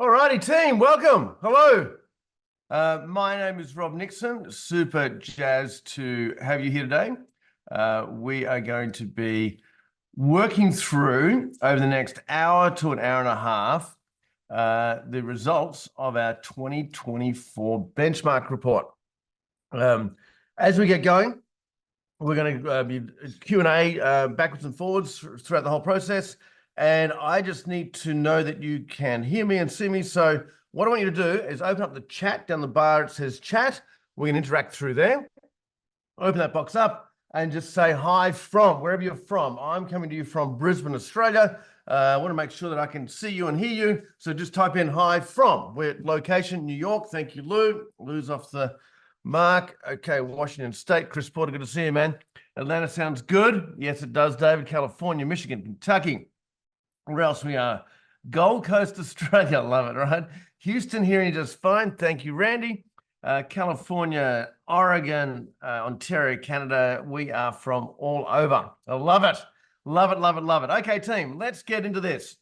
Alrighty, team, welcome. Hello. My name is Rob Nixon. Super jazzed to have you here today. We are going to be working through over the next hour to an hour and a half the results of our 2024 benchmark report. As we get going, we're going to be Q&A backwards and forwards throughout the whole process. And I just need to know that you can hear me and see me. So what I want you to do is open up the chat down the bar. It says chat. We can interact through there. Open that box up and just say hi from wherever you're from. I'm coming to you from Brisbane, Australia. I want to make sure that I can see you and hear you. So just type in hi from. We're at location, New York. Thank you, Lou. Lou's off the mark. Okay, Washington State. Chris Porter, good to see you, man. Atlanta sounds good. Yes, it does, David. California, Michigan, Kentucky. Where else we are? Gold Coast, Australia. Love it, right? Houston, hearing you just fine. Thank you, Randy. California, Oregon, Ontario, Canada. We are from all over. I love it. Love it, love it, love it. Okay, team, let's get into this.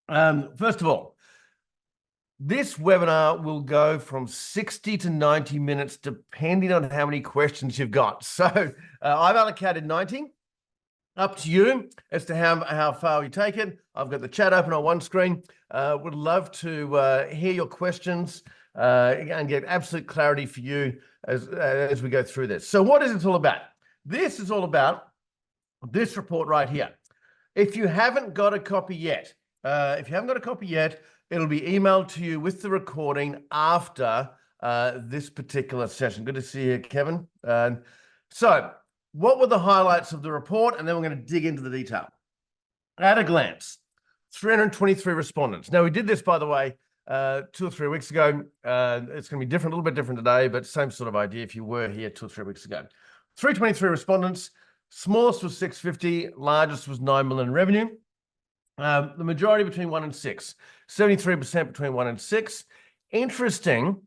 First of all, this webinar will go from 60 to 90 minutes, depending on how many questions you've got. So I've allocated 90. Up to you as to how far we take it. I've got the chat open on one screen. Would love to hear your questions and get absolute clarity for you as we go through this. So what is it all about? This is all about this report right here. If you haven't got a copy yet, it'll be emailed to you with the recording after this particular session. Good to see you, Kevin. So what were the highlights of the report? And then we're going to dig into the detail. At a glance, 323 respondents. Now, we did this, by the way, 2 or 3 weeks ago. It's going to be different, a little bit different today, but same sort of idea if you were here 2 or 3 weeks ago. 323 respondents. Smallest was 650. Largest was 9 million in revenue. The majority between 1 and 6. 73% between 1 and 6. Interesting.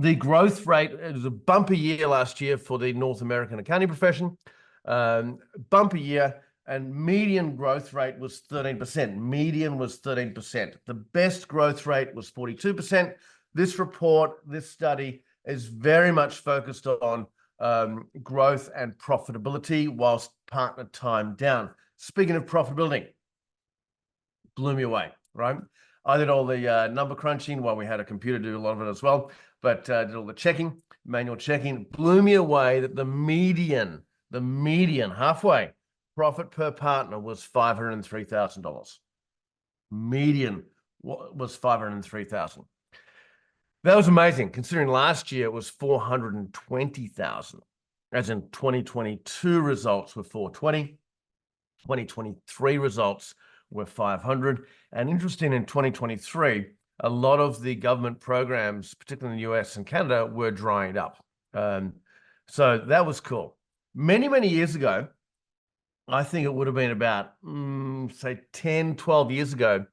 The growth rate, it was a bumper year last year for the North American accounting profession. Bumper year, and median growth rate was 13%. Median was 13%. The best growth rate was 42%. This report, this study is very much focused on growth and profitability whilst partner time down. Speaking of profitability, blew me away, right? I did all the number crunching while we had a computer do a lot of it as well. But did all the checking, manual checking, blew me away that the median halfway profit per partner was $503,000. Median was $503,000. That was amazing, considering last year it was $420,000. As in 2022 results were $420,000, 2023 results were $500,000, and interesting in 2023. A lot of the government programs, particularly in the US and Canada, were drying up. So that was cool. Many, many years ago, I think it would have been about, say, 10, 12 years ago,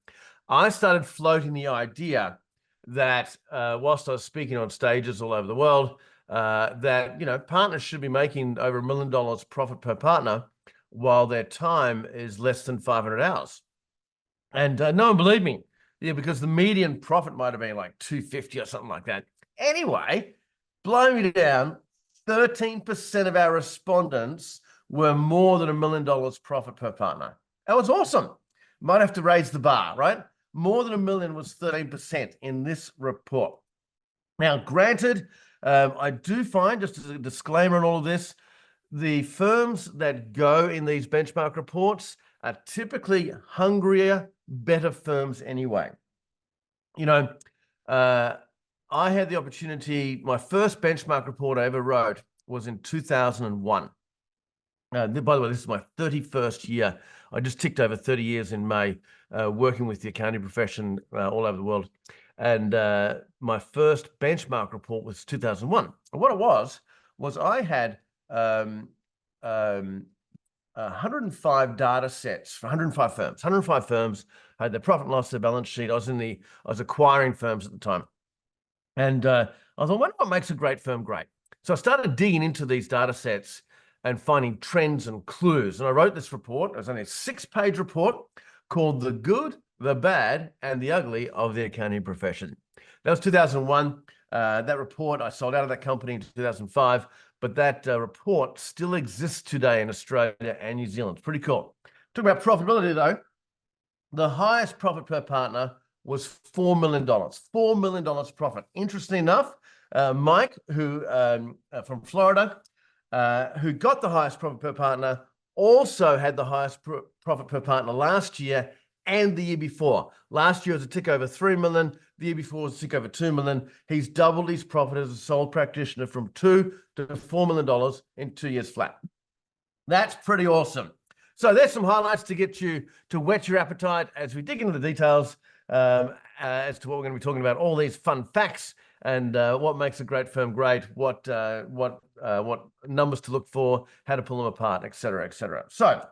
I started floating the idea that whilst I was speaking on stages all over the world, that, partners should be making over $1 million profit per partner while their time is less than 500 hours. And no one believed me. Yeah, because the median profit might have been like 250 or something like that. Anyway, blow me down, 13% of our respondents were more than $1 million profit per partner. That was awesome. Might have to raise the bar, right? More than $1 million was 13% in this report. Now, granted, I do find, just as a disclaimer on all of this, the firms that go in these benchmark reports are typically hungrier, better firms anyway. I had the opportunity, my first benchmark report I ever wrote was in 2001. By the way, this is my 31st year. I just ticked over 30 years in May, working with the accounting profession all over the world. And my first benchmark report was 2001. And what it was I had 105 data sets for 105 firms. 105 firms had their profit and loss, their balance sheet. I was acquiring firms at the time. And I thought, what makes a great firm great? So I started digging into these data sets and finding trends and clues. And I wrote this report. It was only a 6-page report called The Good, the bad, and the ugly of the accounting profession. That was 2001. That report, I sold out of that company in 2005, but that report still exists today in Australia and New Zealand. It's pretty cool. Talking about profitability, though, the highest profit per partner was $4 million. $4 million profit. Interesting enough, Mike, who from Florida, who got the highest profit per partner, also had the highest profit per partner last year and the year before. Last year was a tick over 3 million. The year before was a tick over 2 million. He's doubled his profit as a sole practitioner from $2 to $4 million in 2 years flat. That's pretty awesome. So there's some highlights to get you to whet your appetite as we dig into the details as to what we're going to be talking about, all these fun facts and what makes a great firm great, what numbers to look for, how to pull them apart, et cetera, et cetera. So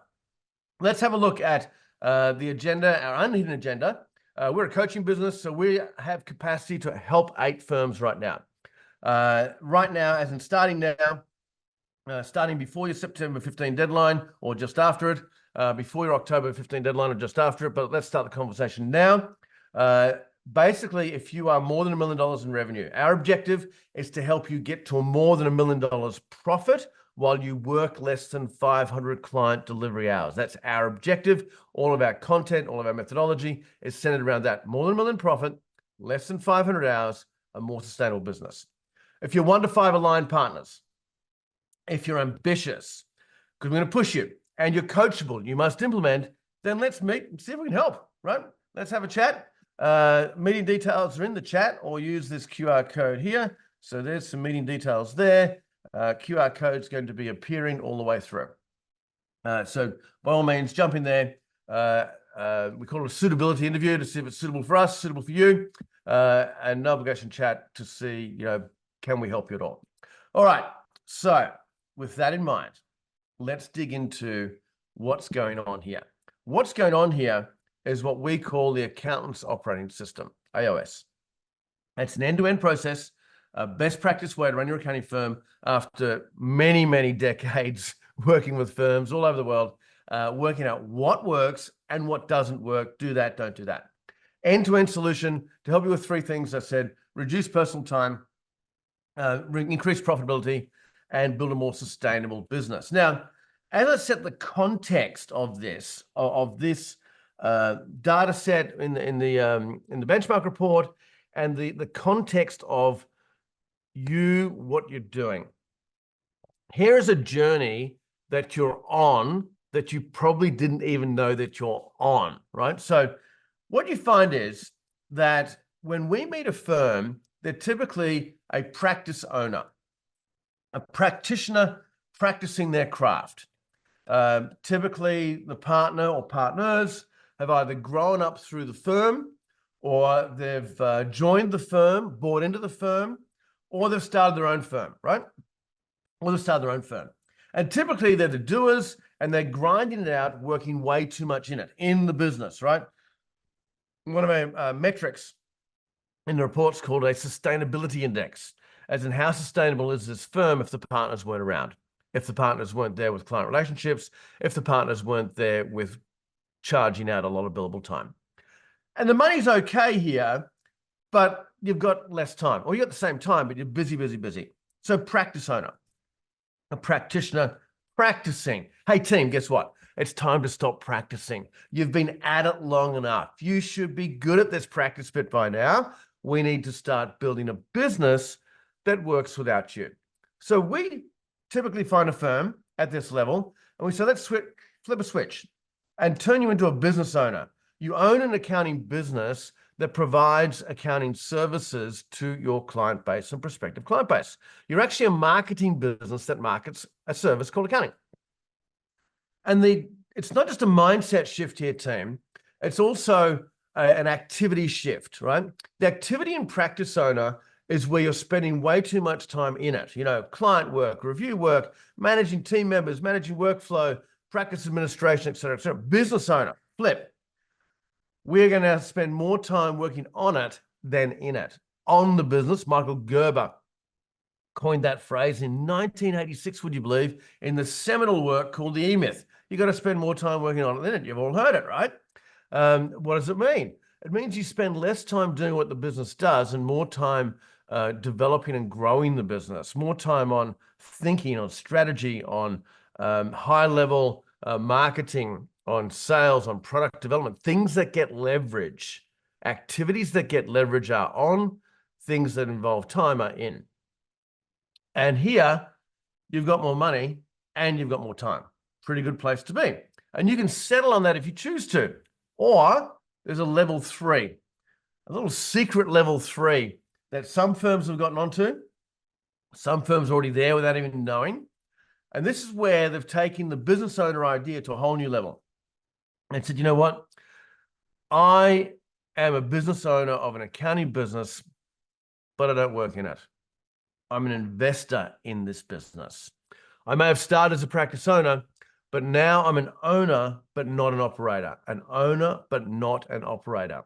let's have a look at the agenda, our unhidden agenda. We're a coaching business, so we have capacity to help 8 firms right now. Right now, as in starting now, starting before your September 15 deadline or just after it, before your October 15 deadline or just after it, but let's start the conversation now. Basically, if you are more than $1 million in revenue, our objective is to help you get to a more than $1 million profit while you work less than 500 client delivery hours. That's our objective. All of our content, all of our methodology is centered around that. More than $1 million profit, less than 500 hours, a more sustainable business. If you're 1 to 5 aligned partners, if you're ambitious, because we're going to push you, and you're coachable, you must implement, then let's meet and see if we can help, right? Let's have a chat. Meeting details are in the chat, or use this QR code here. So there's some meeting details there. QR code is going to be appearing all the way through. So by all means, jump in there. We call it a suitability interview to see if it's suitable for us, suitable for you, and no obligation chat to see, can we help you at all? All right. So with that in mind, let's dig into what's going on here. What's going on here is what we call the Accountant's Operating System, AOS. It's an end-to-end process, a best practice way to run your accounting firm after many, many decades working with firms all over the world, working out what works and what doesn't work. Do that, don't do that. End-to-end solution to help you with 3 things I said: reduce personal time, increase profitability, and build a more sustainable business. Now, as I set the context of this data set in the benchmark report, and the context of what you're doing, here is a journey that you're on that you probably didn't even know that you're on, right? So what you find is that when we meet a firm, they're typically a practice owner, a practitioner practicing their craft. Typically, the partner or partners have either grown up through the firm, or they've joined the firm, bought into the firm, or they've started their own firm, right? Or they've started their own firm. And typically, they're the doers, and they're grinding it out, working way too much in it, in the business, right? One of my metrics in the report's called a sustainability index, as in how sustainable is this firm if the partners weren't around, if the partners weren't there with client relationships, if the partners weren't there with charging out a lot of billable time. And the money's okay here, but you've got less time, or you've got the same time, but you're busy, busy, busy. So practice owner, a practitioner practicing. Hey team, guess what? It's time to stop practicing. You've been at it long enough. You should be good at this practice bit by now. We need to start building a business that works without you. So we typically find a firm at this level, and we say, let's flip a switch and turn you into a business owner. You own an accounting business that provides accounting services to your client base and prospective client base. You're actually a marketing business that markets a service called accounting. And it's not just a mindset shift here, team. It's also an activity shift, right? The activity and practice owner is where you're spending way too much time in it. Client work, review work, managing team members, managing workflow, practice administration, et cetera, et cetera. Business owner, flip. We're going to spend more time working on it than in it. On the business, Michael Gerber coined that phrase in 1986, would you believe, in the seminal work called The E-Myth. You got to spend more time working on it than it. You've all heard it, right? What does it mean? It means you spend less time doing what the business does and more time developing and growing the business, more time on thinking, on strategy, on high-level marketing, on sales, on product development, things that get leverage. Activities that get leverage are on, things that involve time are in. And here, you've got more money and you've got more time. Pretty good place to be. And you can settle on that if you choose to. Or there's a level 3, a little secret level 3 that some firms have gotten onto. Some firms are already there without even knowing. And this is where they've taken the business owner idea to a whole new level. And said, you know what? I am a business owner of an accounting business, but I don't work in it. I'm an investor in this business. I may have started as a practice owner, but now I'm an owner, but not an operator. An owner, but not an operator.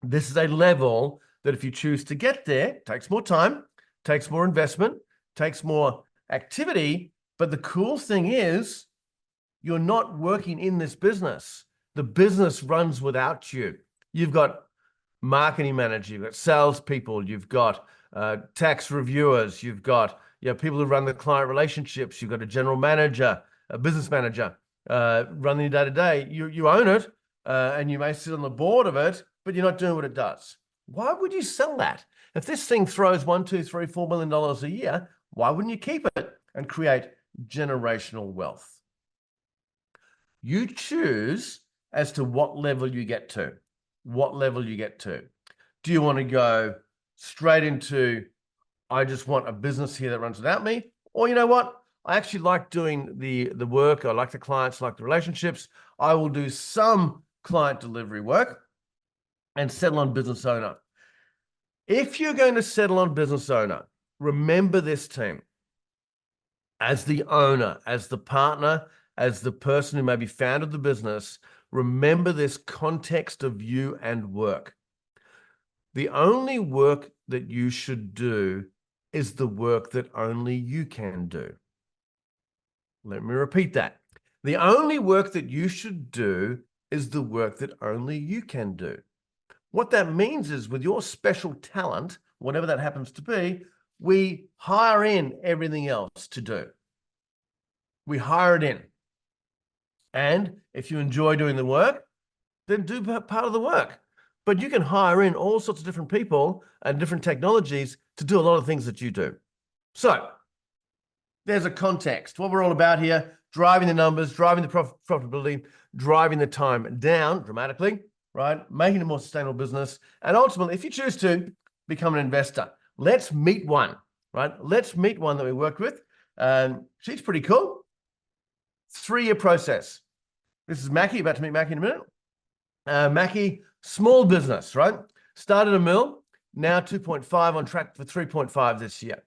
This is a level that if you choose to get there, takes more time, takes more investment, takes more activity. But the cool thing is, you're not working in this business. The business runs without you. You've got marketing manager, you've got salespeople, you've got tax reviewers, you've got people who run the client relationships, you've got a general manager, a business manager running your day-to-day. You own it, and you may sit on the board of it, but you're not doing what it does. Why would you sell that? If this thing throws $1, $2, $3, $4 million a year, why wouldn't you keep it and create generational wealth? You choose as to what level you get to. What level you get to. Do you want to go straight into, I just want a business here that runs without me? Or you know what? I actually like doing the work. I like the clients, I like the relationships. I will do some client delivery work and settle on business owner. If you're going to settle on business owner, remember this, team. As the owner, as the partner, as the person who maybe founded the business, remember this context of you and work. The only work that you should do is the work that only you can do. Let me repeat that. The only work that you should do is the work that only you can do. What that means is, with your special talent, whatever that happens to be, we hire in everything else to do. We hire it in. And if you enjoy doing the work, then do part of the work. But you can hire in all sorts of different people and different technologies to do a lot of things that you do. So there's a context. What we're all about here, driving the numbers, driving the profitability, driving the time down dramatically, right? Making a more sustainable business. And ultimately, if you choose to, become an investor. Let's meet one, right? Let's meet one that we worked with. She's pretty cool. 3-year process. This is Mackie, about to meet Mackie in a minute. Mackie, small business, right? Started $1 million, now 2.5, on track for 3.5 this year.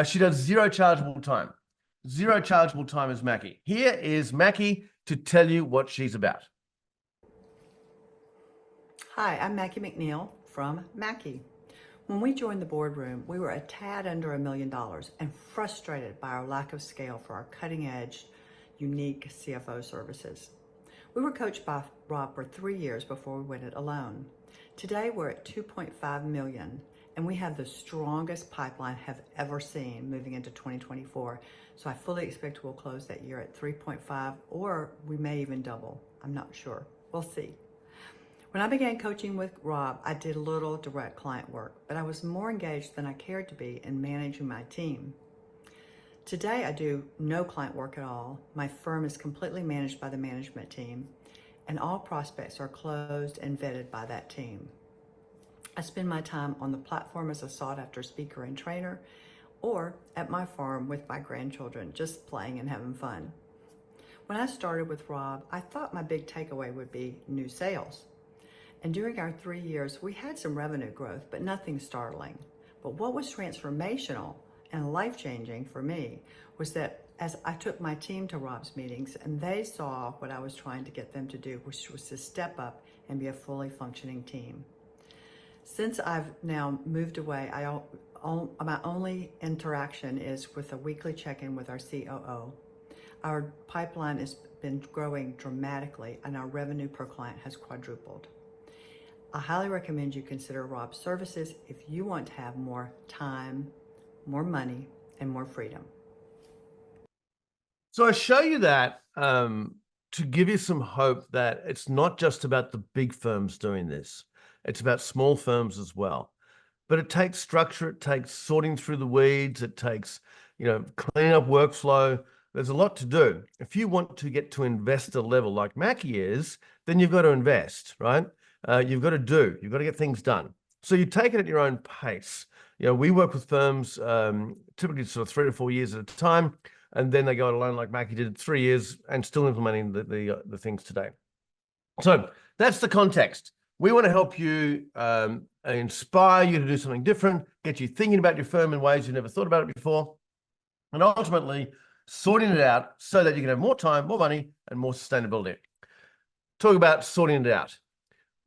She does 0 chargeable time. 0 chargeable time is Mackie. Here is Mackie to tell you what she's about. Hi, I'm Mackie McNeil from Mackie. When we joined the boardroom, we were a tad under $1 million and frustrated by our lack of scale for our cutting-edge, unique CFO services. We were coached by Rob for 3 years before we went it alone. Today, we're at 2.5 million, and we have the strongest pipeline I've ever seen moving into 2024. So I fully expect we'll close that year at 3.5, or we may even double. I'm not sure. We'll see. When I began coaching with Rob, I did little direct client work, but I was more engaged than I cared to be in managing my team. Today, I do no client work at all. My firm is completely managed by the management team, and all prospects are closed and vetted by that team. I spend my time on the platform as a sought-after speaker and trainer, or at my farm with my grandchildren, just playing and having fun. When I started with Rob, I thought my big takeaway would be new sales. And during our 3 years, we had some revenue growth, but nothing startling. But what was transformational and life-changing for me was that as I took my team to Rob's meetings and they saw what I was trying to get them to do, which was to step up and be a fully functioning team. Since I've now moved away, my only interaction is with a weekly check-in with our COO. Our pipeline has been growing dramatically and our revenue per client has quadrupled. I highly recommend you consider Rob's services if you want to have more time, more money, and more freedom. So I show you that to give you some hope that it's not just about the big firms doing this. It's about small firms as well. But it takes structure, it takes sorting through the weeds, it takes, cleaning up workflow. There's a lot to do. If you want to get to investor level like Mackie is, then you've got to invest, right? You've got to get things done. So you take it at your own pace. We work with firms typically sort of 3 to 4 years at a time, and then they go it alone like Mackie did 3 years and still implementing the things today. So that's the context. We want to help you, inspire you to do something different, get you thinking about your firm in ways you never thought about it before, and ultimately sorting it out so that you can have more time, more money, and more sustainability. Talk about sorting it out.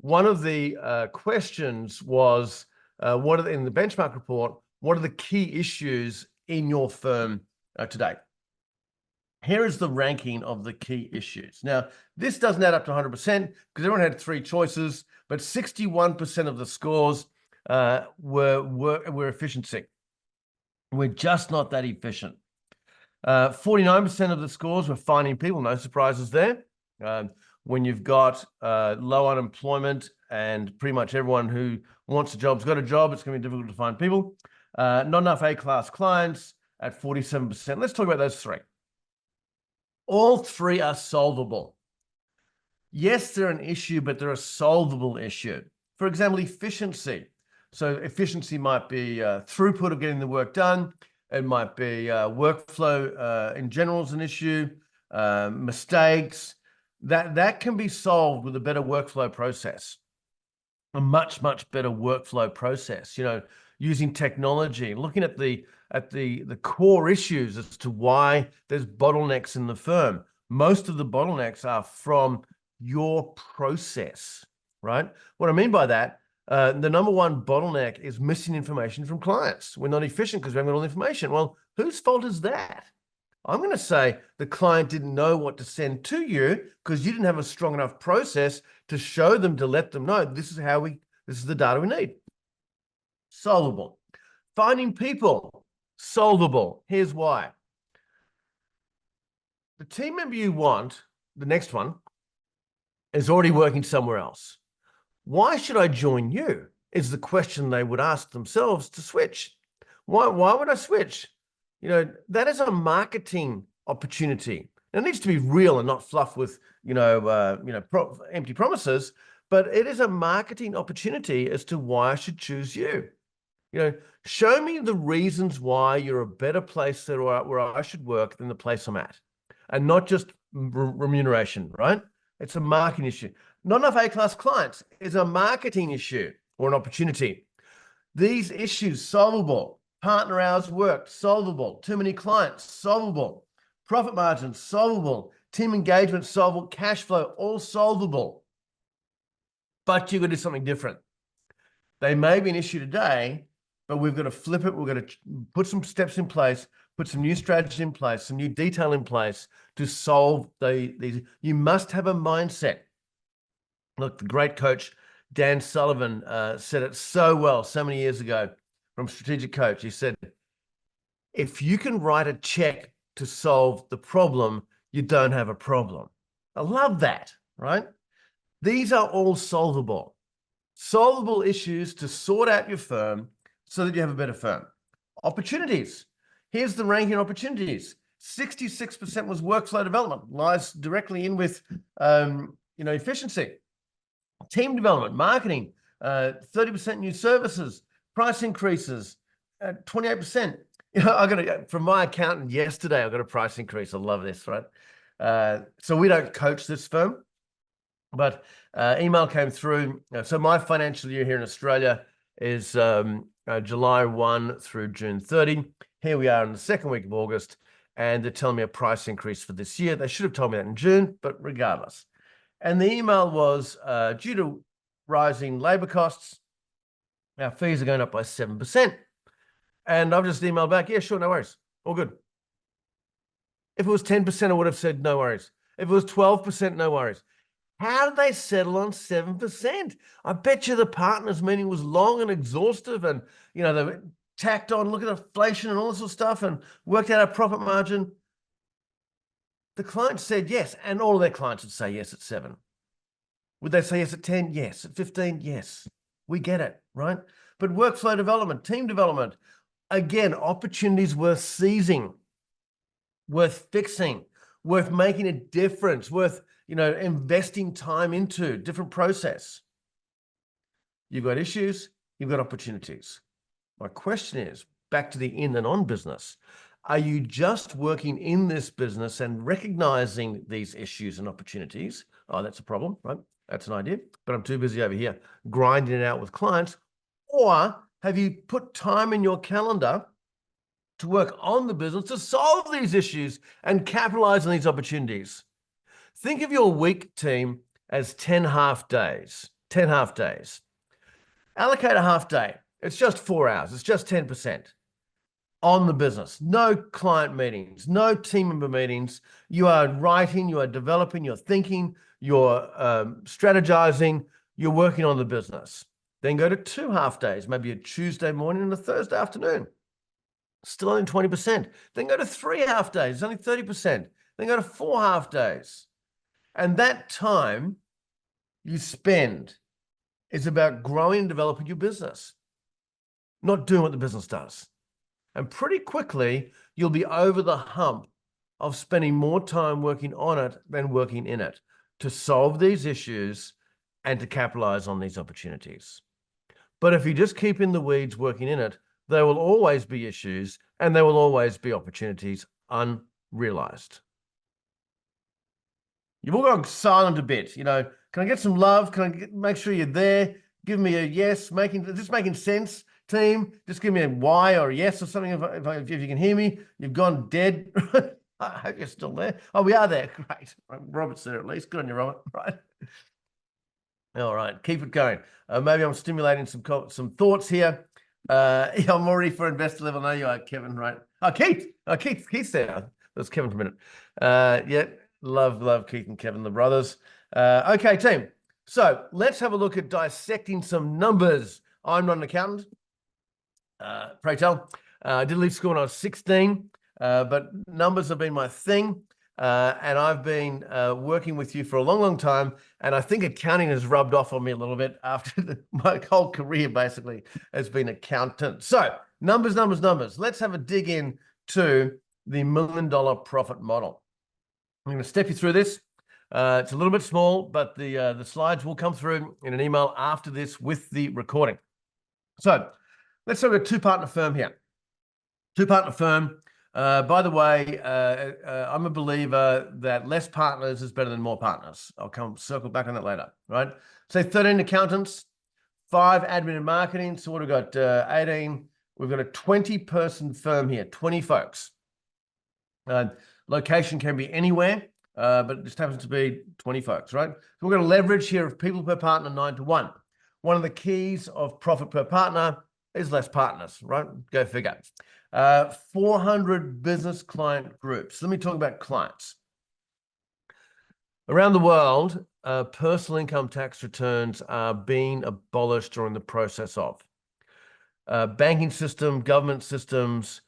One of the questions was, in the benchmark report, what are the key issues in your firm today? Here is the ranking of the key issues. Now, this doesn't add up to 100% because everyone had 3 choices, but 61% of the scores were efficiency. We're just not that efficient. 49% of the scores were finding people, no surprises there. When you've got low unemployment and pretty much everyone who wants a job's got a job, it's going to be difficult to find people. Not enough A-class clients at 47%. Let's talk about those 3. All 3 are solvable. Yes, they're an issue, but they're a solvable issue. For example, efficiency. So efficiency might be throughput of getting the work done. It might be workflow in general is an issue, mistakes. That can be solved with a better workflow process, a much, much better workflow process. Using technology, looking at the core issues as to why there's bottlenecks in the firm. Most of the bottlenecks are from your process, right? What I mean by that, the number one bottleneck is missing information from clients. We're not efficient because we haven't got all the information. Well, whose fault is that? I'm going to say the client didn't know what to send to you because you didn't have a strong enough process to show them, to let them know this is the data we need. Solvable. Finding people, solvable. Here's why. The team member you want, the next one, is already working somewhere else. Why should I join you? Is the question they would ask themselves to switch. Why would I switch? That is a marketing opportunity. It needs to be real and not fluff with, empty promises, but it is a marketing opportunity as to why I should choose you. Show me the reasons why you're a better place where I should work than the place I'm at, and not just remuneration, right? It's a marketing issue. Not enough A-class clients is a marketing issue or an opportunity. These issues, solvable. Partner hours worked, solvable. Too many clients, solvable. Profit margins, solvable. Team engagement, solvable. Cash flow, all solvable. But you've got to do something different. They may be an issue today, but we've got to flip it. We've got to put some steps in place, put some new strategy in place, some new detail in place to solve these. You must have a mindset. Look, the great coach, Dan Sullivan, said it so well so many years ago from Strategic Coach. He said, if you can write a check to solve the problem, you don't have a problem. I love that, right? These are all solvable. Solvable issues to sort out your firm so that you have a better firm. Opportunities. Here's the ranking opportunities. 66% was workflow development, lies directly in with efficiency. Team development, marketing, 30% new services, price increases, 28%. From my accountant yesterday, I got a price increase. I love this, right? So we don't coach this firm, but email came through. So my financial year here in Australia is July 1 through June 30. Here we are in the second week of August, and they're telling me a price increase for this year. They should have told me that in June, but regardless. And the email was, due to rising labor costs, our fees are going up by 7%. And I've just emailed back, yeah, sure, no worries, all good. If it was 10%, I would have said no worries. If it was 12%, no worries. How did they settle on 7%? I bet you the partners meeting was long and exhaustive, and they tacked on, look at inflation and all this sort of stuff, and worked out a profit margin. The client said yes, and all of their clients would say yes at 7. Would they say yes at 10? Yes. At 15? Yes. We get it, right? But workflow development, team development, again, opportunities worth seizing, worth fixing, worth making a difference, worth, investing time into, different process. You've got issues, you've got opportunities. My question is, back to the in and on business. Are you just working in this business and recognizing these issues and opportunities? Oh, that's a problem, right? That's an idea, but I'm too busy over here grinding it out with clients. Or have you put time in your calendar to work on the business to solve these issues and capitalize on these opportunities? Think of your week, team, as 10 half days. 10 half days. Allocate a half day. It's just 4 hours. It's just 10% on the business. No client meetings, no team member meetings. You are writing, you are developing, you're thinking, you're strategizing, you're working on the business. Then go to 2 half days, maybe a Tuesday morning and a Thursday afternoon. Still only 20%. Then go to 3 half days, only 30%. Then go to 4 half days. And that time you spend is about growing and developing your business, not doing what the business does. And pretty quickly, you'll be over the hump of spending more time working on it than working in it to solve these issues and to capitalize on these opportunities. But if you just keep in the weeds working in it, there will always be issues and there will always be opportunities unrealized. You've all gone silent a bit. Can I get some love? Can I make sure you're there? Give me a yes. Is this making sense, team? Just give me a Y or a yes or something if you can hear me. You've gone dead. I hope you're still there. Oh, we are there. Great. Robert's there at least. Good on you, Robert. Right. All right. Keep it going. Maybe I'm stimulating some thoughts here. Yeah, I'm already for investor level. I know you are, Kevin, right? Oh, Keith. Oh, Keith's there. That's Kevin for a minute. Yeah. Love Keith and Kevin, the brothers. Okay, team. So let's have a look at dissecting some numbers. I'm not an accountant, pray tell. I did leave school when I was 16, but numbers have been my thing. And I've been working with you for a long time. And I think accounting has rubbed off on me a little bit after my whole career basically has been accountant. So numbers. Let's have a dig in to the $1 million profit model. I'm going to step you through this. It's a little bit small, but the slides will come through in an email after this with the recording. So let's look at a two-partner firm here. Two-partner firm. By the way, I'm a believer that less partners is better than more partners. I'll circle back on that later, right? Say 13 accountants, 5 admin and marketing. So what have we got? 18. We've got a 20-person firm here, 20 folks. Location can be anywhere, but it just happens to be 20 folks, right? So we're going to leverage here of people per partner 9 to 1. One of the keys of profit per partner is less partners, right? Go figure. 400 business client groups. Let me talk about clients. Around the world, personal income tax returns are being abolished or in the process of. Banking system, government systems,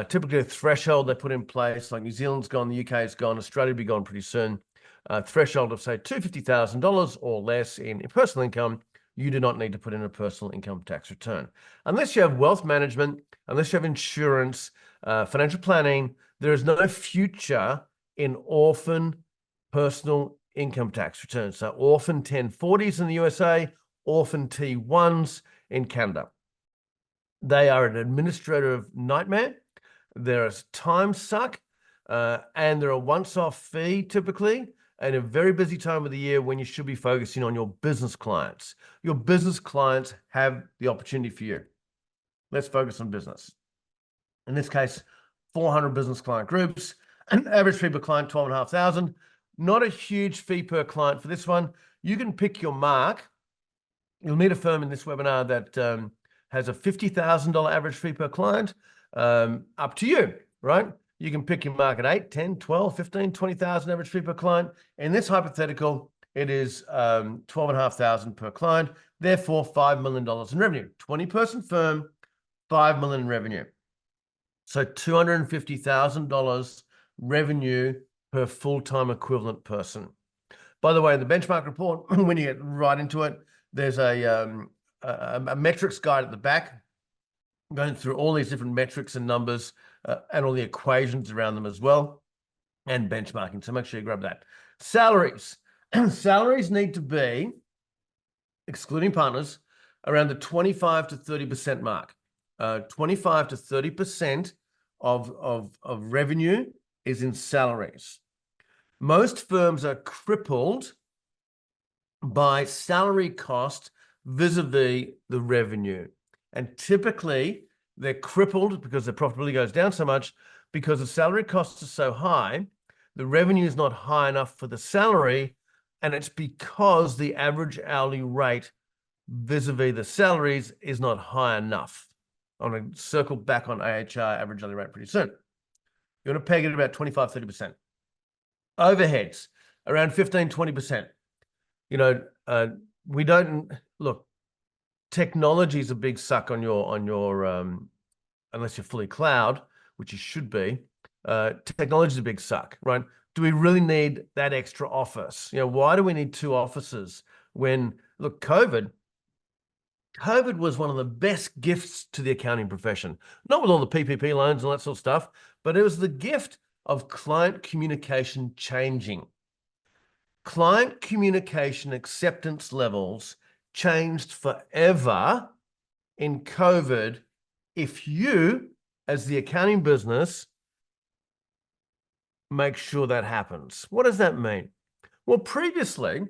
typically a threshold they put in place, like New Zealand's gone, the UK is gone, Australia will be gone pretty soon. Threshold of say $250,000 or less in personal income, you do not need to put in a personal income tax return. Unless you have wealth management, unless you have insurance, financial planning, there is no future in orphan personal income tax returns. So orphan 1040s in the USA, orphan T1s in Canada. They are an administrative nightmare. They're a time suck, and they're a once-off fee typically, and a very busy time of the year when you should be focusing on your business clients. Your business clients have the opportunity for you. Let's focus on business. In this case, 400 business client groups, an average fee per client, 12,500. Not a huge fee per client for this one. You can pick your mark. You'll meet a firm in this webinar that has a $50,000 average fee per client, up to you, right? You can pick your market 8, 10, 12, 15, 20,000 average fee per client. In this hypothetical, it is 12,500 per client, therefore $5 million in revenue. 20-person firm, $5 million in revenue. So $250,000 revenue per full-time equivalent person. By the way, in the benchmark report, when you get right into it, there's a metrics guide at the back, going through all these different metrics and numbers and all the equations around them as well, and benchmarking. So make sure you grab that. Salaries. Salaries need to be, excluding partners, around the 25 to 30% mark. 25 to 30% of revenue is in salaries. Most firms are crippled by salary cost vis-a-vis the revenue. And typically, they're crippled because their profitability goes down so much because the salary costs are so high, the revenue is not high enough for the salary, and it's because the average hourly rate vis-a-vis the salaries is not high enough. I'm going to circle back on AHR, average hourly rate, pretty soon. You're going to peg it at about 25, 30%. Overheads, around 15, 20%. You know, we don't, look, technology is a big suck on your, unless you're fully cloud, which you should be. Technology is a big suck, right? Do we really need that extra office? You know, why do we need 2 offices when, look, COVID was one of the best gifts to the accounting profession. Not with all the PPP loans and all that sort of stuff, but it was the gift of client communication changing. Client communication acceptance levels changed forever in COVID if you, as the accounting business, make sure that happens. What does that mean? Well, previously,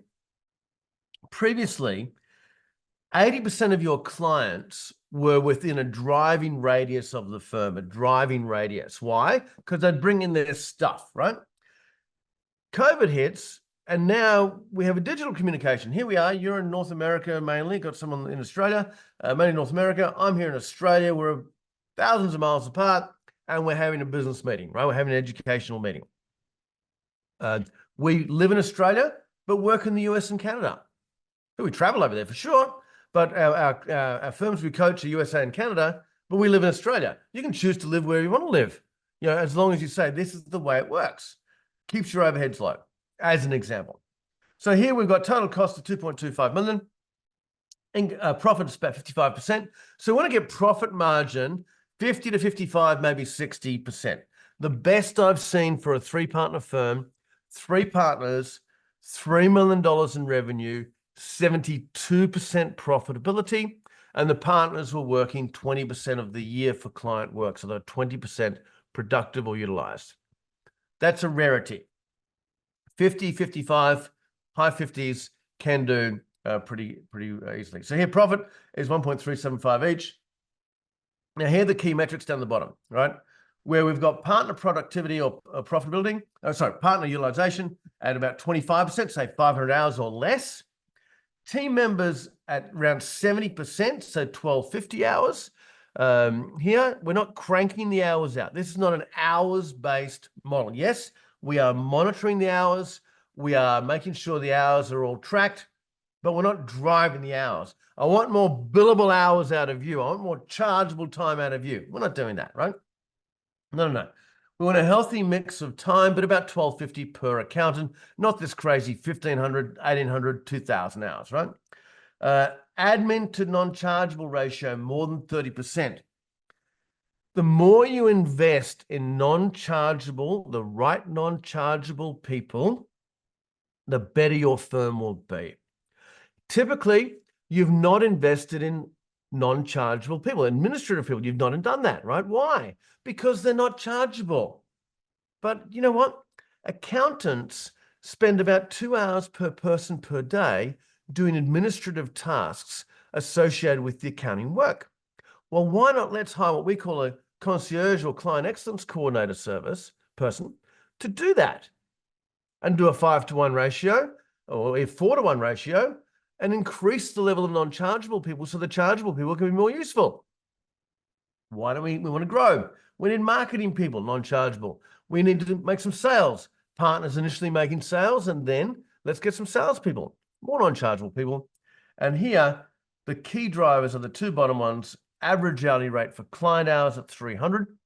80% of your clients were within a driving radius of the firm, a driving radius. Why? Because they'd bring in their stuff, right? COVID hits, and now we have a digital communication. Here we are, you're in North America mainly, got someone in Australia, mainly North America. I'm here in Australia. We're thousands of miles apart, and we're having a business meeting, right? We're having an educational meeting. We live in Australia, but work in the US and Canada. So we travel over there for sure, but our firms we coach are USA and Canada, but we live in Australia. You can choose to live where you want to live, you know, as long as you say, this is the way it works. Keeps your overheads low, as an example. So here we've got total cost of 2.25 million, and profit is about 55%. So we want to get profit margin 50 to 55, maybe 60%. The best I've seen for a 3-partner firm, 3 partners, $3 million in revenue, 72% profitability, and the partners were working 20% of the year for client work, so they're 20% productive or utilized. That's a rarity. 50, 55, high 50s can do pretty easily. So here profit is 1.375 each. Now here are the key metrics down the bottom, right? Where we've got partner productivity or profitability, partner utilization at about 25%, say 500 hours or less. Team members at around 70%, so 1,250 hours. Here, we're not cranking the hours out. This is not an hours-based model. Yes, we are monitoring the hours. We are making sure the hours are all tracked, but we're not driving the hours. I want more billable hours out of you. I want more chargeable time out of you. We're not doing that, right? No. We want a healthy mix of time, but about 1,250 per accountant, not this crazy 1,500, 1,800, 2,000 hours, right? Admin to non-chargeable ratio, more than 30%. The more you invest in non-chargeable, the right non-chargeable people, the better your firm will be. Typically, you've not invested in non-chargeable people, administrative people. You've not done that, right? Why? Because they're not chargeable. But you know what? Accountants spend about 2 hours per person per day doing administrative tasks associated with the accounting work. Well, why not let's hire what we call a concierge or client excellence coordinator service person to do that and do a 5-to-1 ratio or a 4-to-1 ratio and increase the level of non-chargeable people so the chargeable people can be more useful. Why do we want to grow? We need marketing people, non-chargeable. We need to make some sales. Partners initially making sales, and then let's get some salespeople, more non-chargeable people. And here, the key drivers are the two bottom ones: average hourly rate for client hours at 300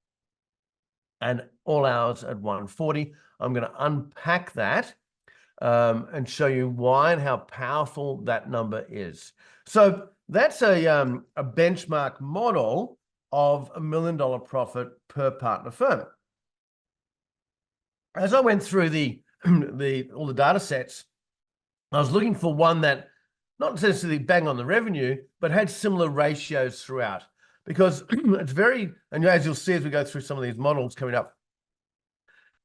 and all hours at 140. I'm going to unpack that and show you why and how powerful that number is. So that's a benchmark model of $1 million profit per partner firm. As I went through all the data sets, I was looking for one that not necessarily bang on the revenue, but had similar ratios throughout. Because it's very, and as you'll see as we go through some of these models coming up,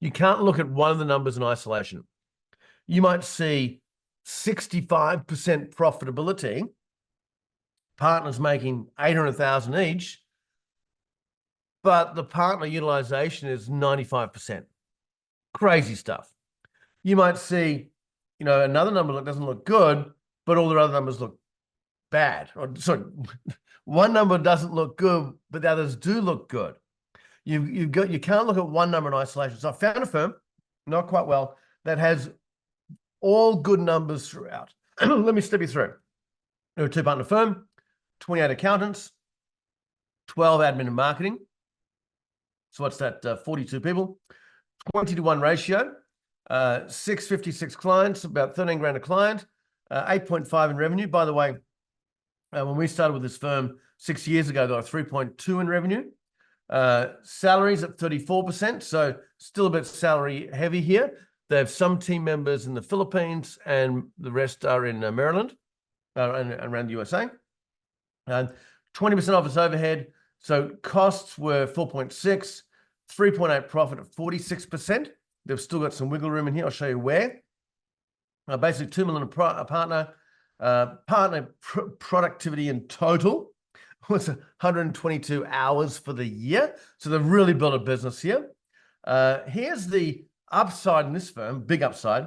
you can't look at one of the numbers in isolation. You might see 65% profitability, partners making 800,000 each, but the partner utilization is 95%. Crazy stuff. You might see, another number that doesn't look good, but all the other numbers look bad. Or sorry, one number doesn't look good, but the others do look good. You can't look at one number in isolation. So I found a firm, not quite well, that has all good numbers throughout. Let me step you through. They're a two-partner firm, 28 accountants, 12 admin and marketing. So what's that? 42 people, 20-to-1 ratio, 656 clients, about 13 grand a client, 8.5 in revenue. By the way, when we started with this firm 6 years ago, they were 3.2 in revenue. Salaries at 34%, so still a bit salary heavy here. They have some team members in the Philippines, and the rest are in Maryland and around the USA. 20% office overhead. So costs were 4.6, 3.8 profit at 46%. They've still got some wiggle room in here. I'll show you where. Basically, $2 million a partner. Partner productivity in total was 122 hours for the year. So they've really built a business here. Here's the upside in this firm, big upside.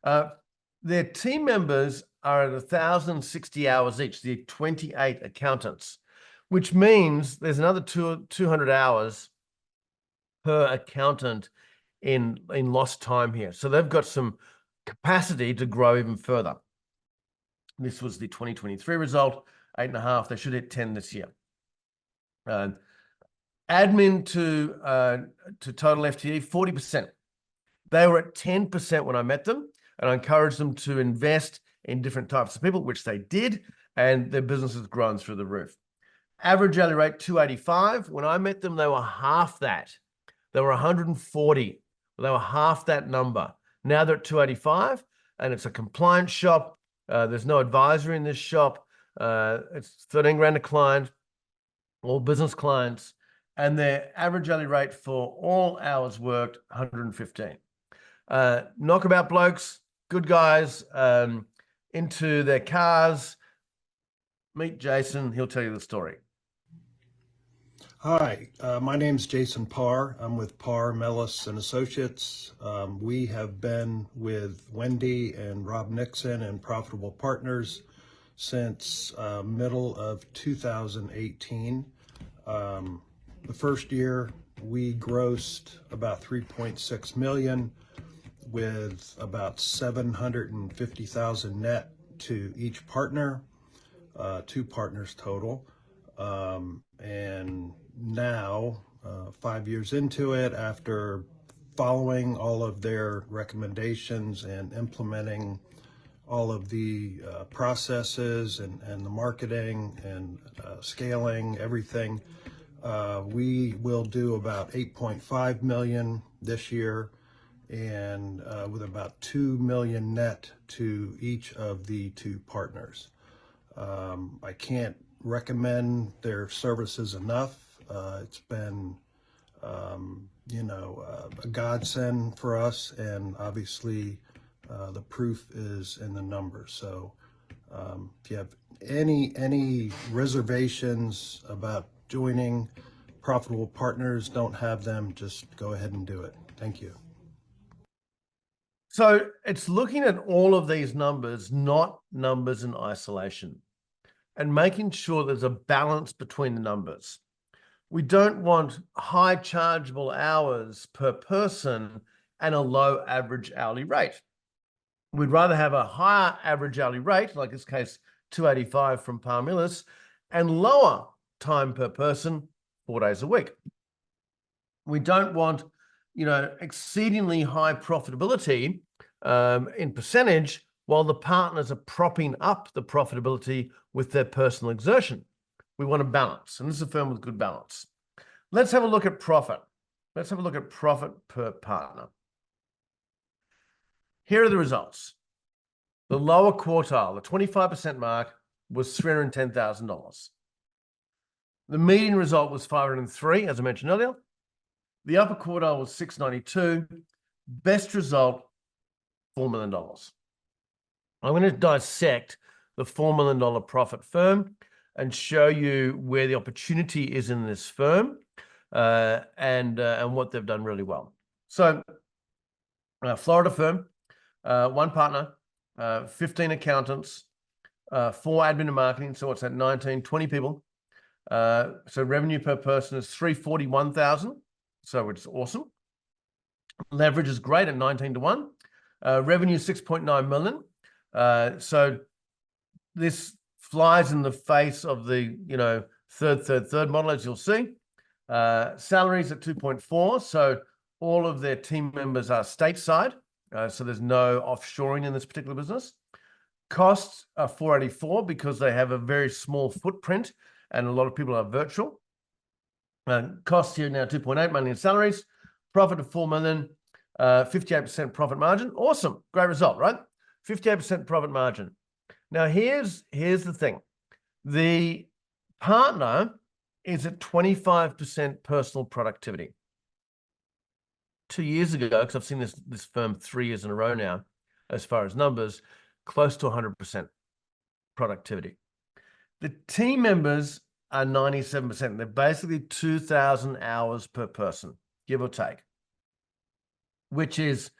Their team members are at 1,060 hours each, the 28 accountants, which means there's another 200 hours per accountant in lost time here. So they've got some capacity to grow even further. This was the 2023 result, 8.5. They should hit 10 this year. Admin to total FTE, 40%. They were at 10% when I met them, and I encouraged them to invest in different types of people, which they did, and their business has grown through the roof. Average hourly rate, 285. When I met them, they were half that. They were 140. They were half that number. Now they're at 285, and it's a compliance shop. There's no advisory in this shop. It's 13 grand a client, all business clients, and their average hourly rate for all hours worked, 115. Knockabout blokes, good guys, into their cars. Meet Jason, he'll tell you the story. Hi, my name's Jason Parr. I'm with Parr, Mellis and Associates. We have been with Wendy and Rob Nixon and Profitable Partners since middle of 2018. The first year we grossed about 3.6 million with about 750,000 net to each partner, 2 partners total. And now, 5 years into it, after following all of their recommendations and implementing all of the processes and the marketing and scaling everything, we will do about 8.5 million this year, and with about 2 million net to each of the 2 partners. I can't recommend their services enough. It's been, a godsend for us, and obviously the proof is in the numbers. So if you have any reservations about joining Profitable Partners, don't have them, just go ahead and do it. Thank you. So it's looking at all of these numbers, not numbers in isolation, and making sure there's a balance between the numbers. We don't want high chargeable hours per person and a low average hourly rate. We'd rather have a higher average hourly rate, like this case, 285 from Palm Millis, and lower time per person, 4 days a week. We don't want, exceedingly high profitability in percentage while the partners are propping up the profitability with their personal exertion. We want a balance, and this is a firm with good balance. Let's have a look at profit. Let's have a look at profit per partner. Here are the results. The lower quartile, the 25% mark, was $310,000. The median result was 503, as I mentioned earlier. The upper quartile was 692. Best result, $4 million. I'm going to dissect the $4 million profit firm and show you where the opportunity is in this firm and what they've done really well. So, Florida firm, one partner, 15 accountants, 4 admin and marketing. So what's that? 19, 20 people. So revenue per person is $341,000. So it's awesome. Leverage is great at 19 to 1. Revenue 6.9 million. So this flies in the face of the third model, as you'll see. Salaries at 2.4. So all of their team members are stateside. So there's no offshoring in this particular business. Costs are 484 because they have a very small footprint and a lot of people are virtual. Costs here now 2.8 million salaries. Profit of 4 million. 58% profit margin. Awesome. Great result, right? 58% profit margin. Now, here's the thing. The partner is at 25% personal productivity. 2 years ago, because I've seen this firm 3 years in a row now, as far as numbers, close to 100% productivity. The team members are 97%. They're basically 2,000 hours per person, give or take. Which is,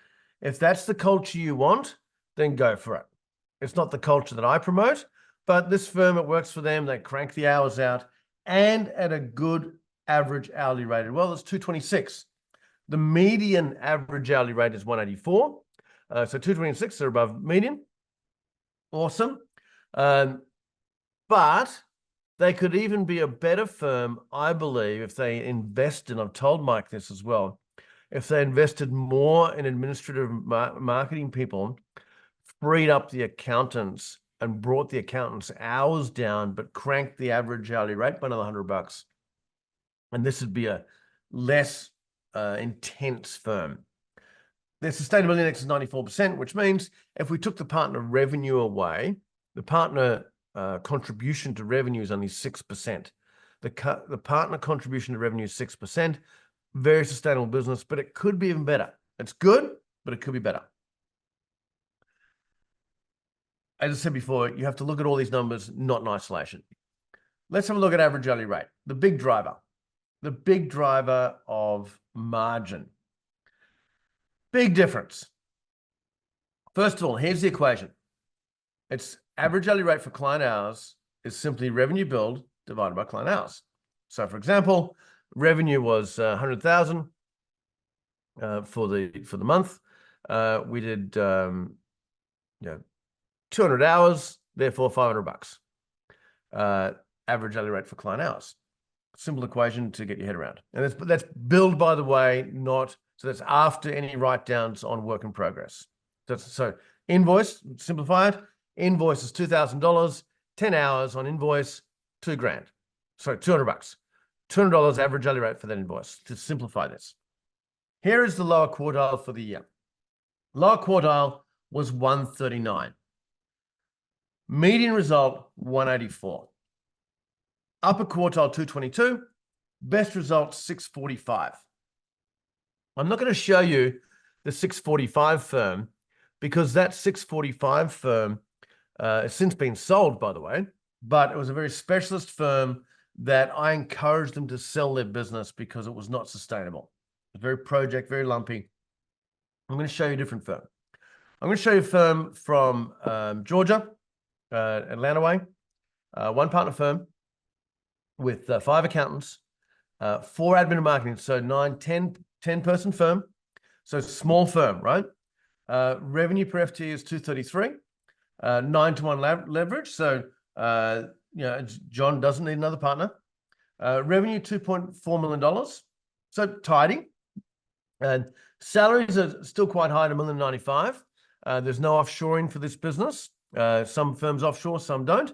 if that's the culture you want, then go for it. It's not the culture that I promote, but this firm, it works for them. They crank the hours out and at a good average hourly rate. Well, it's 226. The median average hourly rate is 184. So 226 are above median. Awesome. But they could even be a better firm, I believe, if they invest in, I've told Mike this as well, if they invested more in administrative marketing people, freed up the accountants and brought the accountants' hours down, but cranked the average hourly rate by another $100. And this would be a less intense firm. Their sustainability index is 94%, which means if we took the partner revenue away, the partner contribution to revenue is only 6%. The partner contribution to revenue is 6%. Very sustainable business, but it could be even better. It's good, but it could be better. As I said before, you have to look at all these numbers, not in isolation. Let's have a look at average hourly rate, the big driver of margin. Big difference. First of all, here's the equation. It's average hourly rate for client hours is simply revenue billed divided by client hours. So, for example, revenue was 100,000 for the month. We did 200 hours, therefore $500. Average hourly rate for client hours. Simple equation to get your head around. And that's billed, by the way, so that's after any write-downs on work in progress. So invoice, simplified, invoice is $2,000, 10 hours on invoice, $2,000. Sorry, $200. $200 average hourly rate for that invoice, to simplify this. Here is the lower quartile for the year. Lower quartile was 139. Median result, 184. Upper quartile, 222. Best result, 645. I'm not going to show you the 645 firm because that 645 firm has since been sold, by the way, but it was a very specialist firm that I encouraged them to sell their business because it was not sustainable. It's very project, very lumpy. I'm going to show you a different firm. I'm going to show you a firm from Georgia, Atlanta way, one partner firm with 5 accountants, 4 admin and marketing, so 9, 10 person firm, so small firm, right? Revenue per FTE is 233, 9-to-1 leverage, so John doesn't need another partner. Revenue $2.4 million, so tidy. And salaries are still quite high at $1.95 million. There's no offshoring for this business. Some firms offshore, some don't.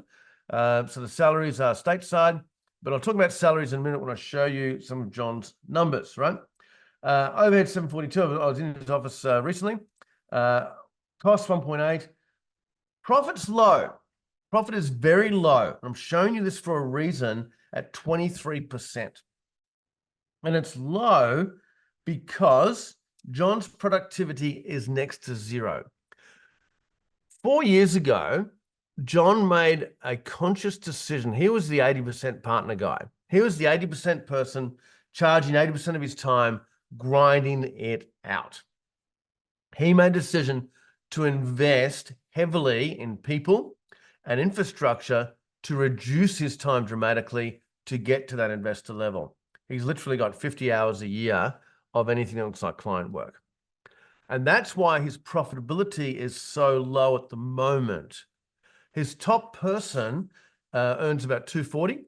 So the salaries are stateside, but I'll talk about salaries in a minute when I show you some of John's numbers, right? Overhead 742. I was in his office recently. Cost 1.8. Profit's low. Profit is very low. I'm showing you this for a reason at 23%. And it's low because John's productivity is next to zero. 4 years ago, John made a conscious decision. He was the 80% partner guy. He was the 80% person charging 80% of his time, grinding it out. He made a decision to invest heavily in people and infrastructure to reduce his time dramatically to get to that investor level. He's literally got 50 hours a year of anything that looks like client work. And that's why his profitability is so low at the moment. His top person earns about 240.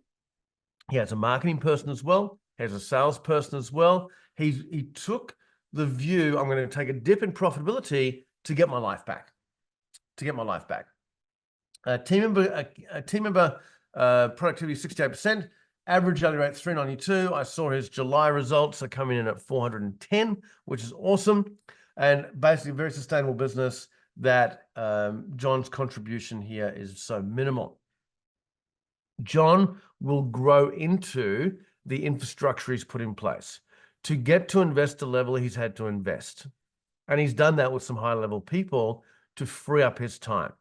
He has a marketing person as well. He has a salesperson as well. He took the view, I'm going to take a dip in profitability to get my life back. Team member productivity 68%. Average daily rate 392. I saw his July results are coming in at 410, which is awesome. And basically a very sustainable business that John's contribution here is so minimal. John will grow into the infrastructure he's put in place. To get to investor level, he's had to invest. And he's done that with some high-level people to free up his time.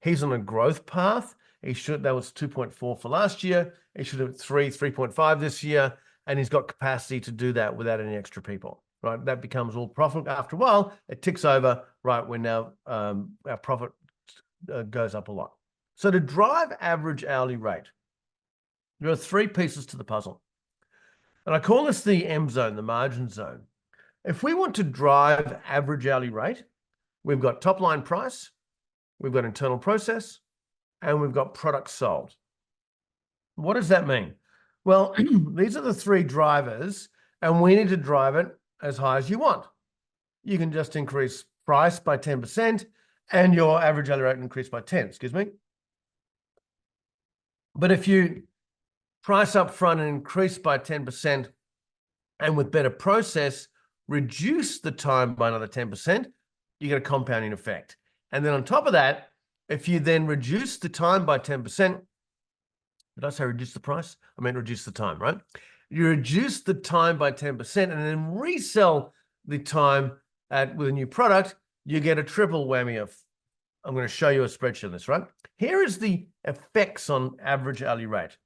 He's on a growth path. That was 2.4 for last year. He should have 3.5 this year. And he's got capacity to do that without any extra people, right? That becomes all profit. After a while, it ticks over, right? When now our profit goes up a lot. So to drive average hourly rate, there are 3 pieces to the puzzle. And I call this the M zone, the margin zone. If we want to drive average hourly rate, we've got top line price, we've got internal process, and we've got products sold. What does that mean? Well, these are the 3 drivers, and we need to drive it as high as you want. You can just increase price by 10% and your average hourly rate increase by 10, excuse me. But if you price up front and increase by 10%, and with better process, reduce the time by another 10%, you get a compounding effect. And then on top of that, if you then reduce the time by 10%, did I say reduce the price? I meant reduce the time, right? You reduce the time by 10% and then resell the time with a new product, you get a triple whammy of, I'm going to show you a spreadsheet of this, right? Here is the effects on average hourly rate.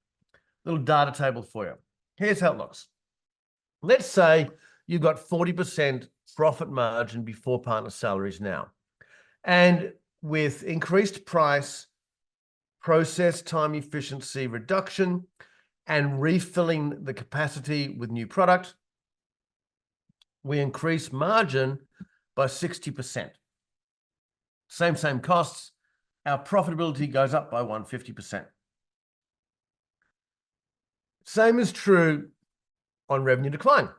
Little data table for you. Here's how it looks. Let's say you've got 40% profit margin before partner salaries now. And with increased price, process time efficiency reduction, and refilling the capacity with new product, we increase margin by 60%. Same costs, our profitability goes up by 150%. Same is true on revenue decline.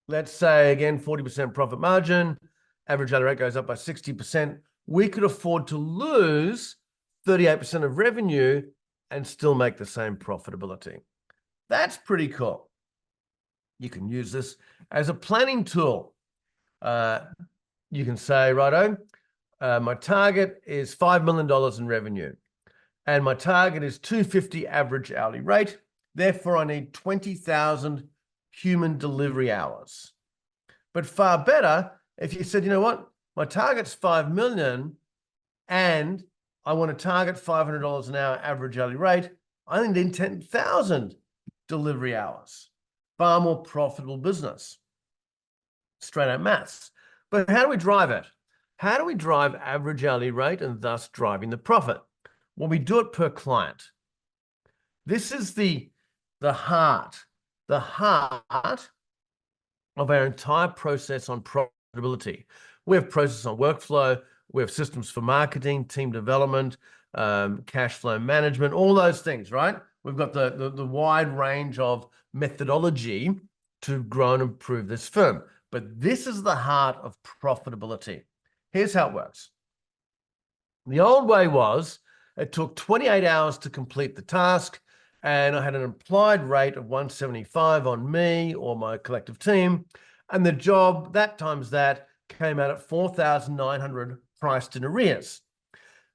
Let's say, again, 40% profit margin, average hourly rate goes up by 60%. We could afford to lose 38% of revenue and still make the same profitability. That's pretty cool. You can use this as a planning tool. You can say, righto, my target is $5 million in revenue, and my target is $250 average hourly rate. Therefore, I need 20,000 human delivery hours. But far better if you said, you know what, my target's 5 million and I want to target $500 an hour average hourly rate. I only need 10,000 delivery hours. Far more profitable business. Straight out maths. But how do we drive it? How do we drive average hourly rate and thus driving the profit? Well, we do it per client. This is the heart the heart of our entire process on profitability. We have process on workflow, we have systems for marketing, team development, cash flow management, all those things, right? We've got the wide range of methodology to grow and improve this firm. But this is the heart of profitability. Here's how it works. The old way was it took 28 hours to complete the task, and I had an implied rate of 175 on me or my collective team, and the job, that times that, came out at 4,900 priced in arrears.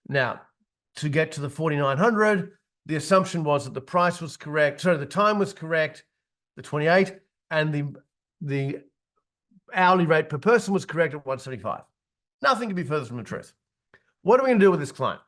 Now, to get to the 4,900, the assumption was that the price was correct, sorry, the time was correct, the 28, and the hourly rate per person was correct at 175. Nothing could be further from the truth. What are we going to do with this client?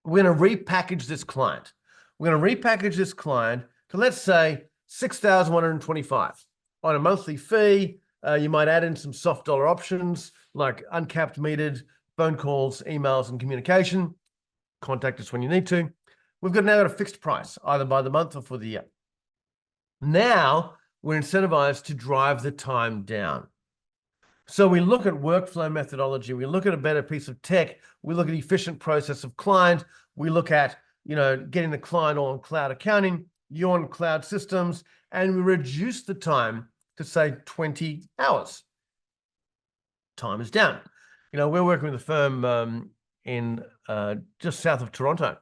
We're going to repackage this client. We're going to repackage this client to, let's say, 6,125 on a monthly fee. You might add in some soft dollar options like uncapped metered phone calls, emails, and communication. Contact us when you need to. We've now got a fixed price, either by the month or for the year. Now we're incentivized to drive the time down. So we look at workflow methodology, we look at a better piece of tech, we look at efficient process of client, we look at, getting the client on cloud accounting, you on cloud systems, and we reduce the time to say 20 hours. Time is down. We're working with a firm in just south of Toronto,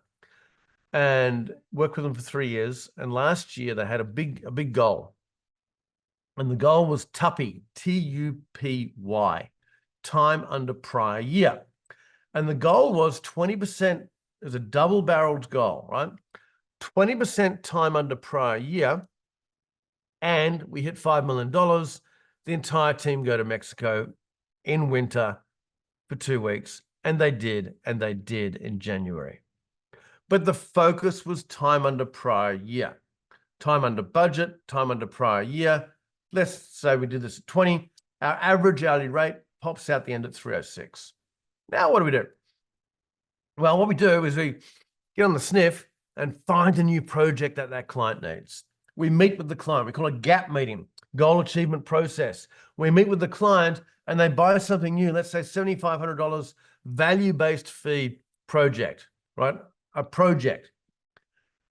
and worked with them for 3 years. And last year they had a big goal. And the goal was TUPY, T-U-P-Y, time under prior year. And the goal was 20%, it was a double-barreled goal, right? 20% time under prior year, and we hit $5 million. The entire team go to Mexico in winter for 2 weeks, and they did in January. But the focus was time under prior year, time under budget, time under prior year. Let's say we did this at 20. Our average hourly rate pops out the end at 306. Now, what do? Well, what we do is we get on the sniff and find a new project that client needs. We meet with the client. We call it a gap meeting, goal achievement process. We meet with the client and they buy something new, let's say $7,500 value-based fee project, right? A project.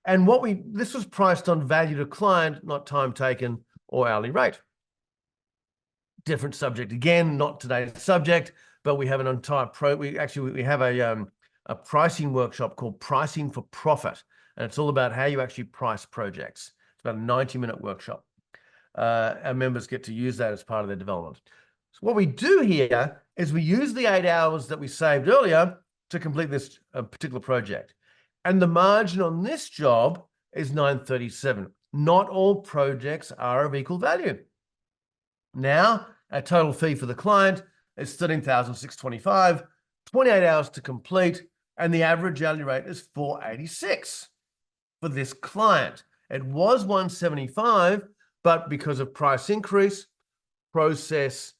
And this was priced on value to client, not time taken or hourly rate. Different subject again, not today's subject, but we have an entire we have a pricing workshop called Pricing for Profit, and it's all about how you actually price projects. It's about a 90-minute workshop. Our members get to use that as part of their development. So what we do here is we use the 8 hours that we saved earlier to complete this particular project. And the margin on this job is $937. Not all projects are of equal value. Now, our total fee for the client is $13,625, 28 hours to complete, and the average hourly rate is $486 for this client. It was $175, but because of price increase, process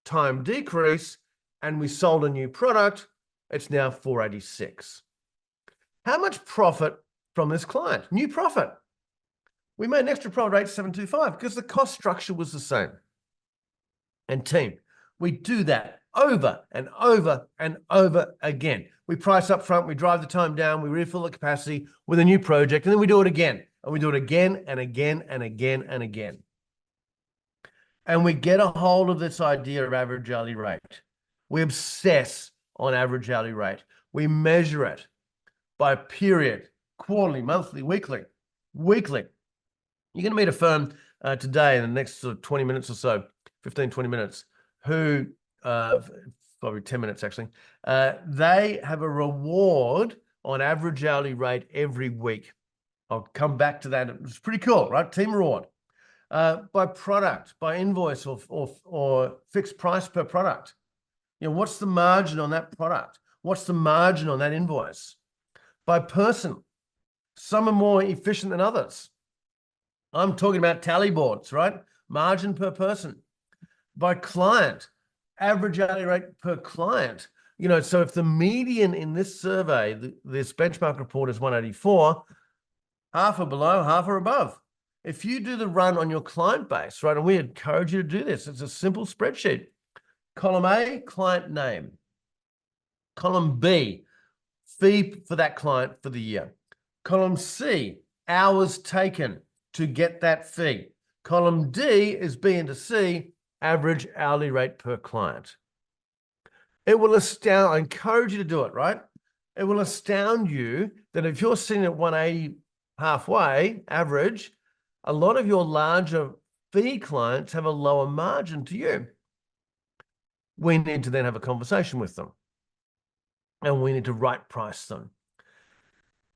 time decrease, and we sold a new product, it's now $486. How much profit from this client? New profit. We made an extra profit rate $725 because the cost structure was the same. And team, we do that over and over and over again. We price up front, we drive the time down, we refill the capacity with a new project, and then we do it again. And we do it again and again and again and again. And we get a hold of this idea of average hourly rate. We obsess on average hourly rate. We measure it by period, quarterly, monthly, weekly. You're going to meet a firm today in the next sort of 20 minutes or so, 15, 20 minutes, who, probably 10 minutes actually, they have a reward on average hourly rate every week. I'll come back to that. It's pretty cool, right? Team reward. By product, by invoice or fixed price per product. What's the margin on that product? What's the margin on that invoice? By person. Some are more efficient than others. I'm talking about tally boards, right? Margin per person. By client, average hourly rate per client. So if the median in this survey, this benchmark report is 184, half are below, half are above. if you do the run on your client base, right, and we encourage you to do this, it's a simple spreadsheet. Column A, client name. Column B, fee for that client for the year. Column C, hours taken to get that fee. Column D is B into C, average hourly rate per client. It will astound, I encourage you to do it, right? It will astound you that if you're sitting at 180 halfway average, a lot of your larger fee clients have a lower margin to you. We need to then have a conversation with them, and we need to right price them.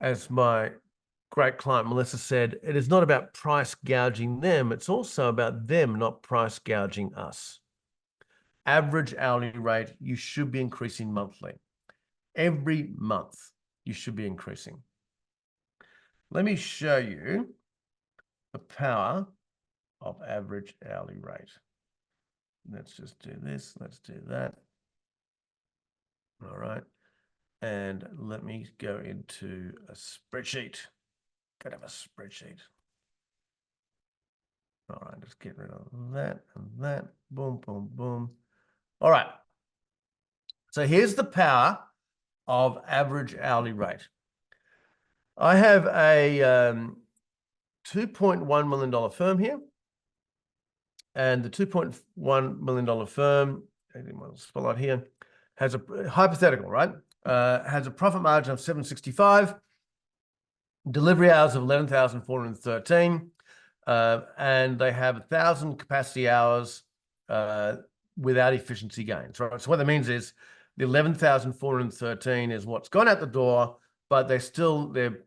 As my great client Melissa said, it is not about price gouging them, it's also about them not price gouging us. Average hourly rate, you should be increasing monthly. Every month, you should be increasing. Let me show you the power of average hourly rate. Let's just do this. Let's do that. All right. And let me go into a spreadsheet. Gotta have a spreadsheet. All right, just get rid of that and that. Boom, boom, boom. All right. So here's the power of average hourly rate. I have a $2.1 million firm here. And the $2.1 million firm, spell out here, has a hypothetical, right? Has a profit margin of 765, delivery hours of 11,413, and they have 1,000 capacity hours without efficiency gains, right? So what that means is the 11,413 is what's gone out the door, but their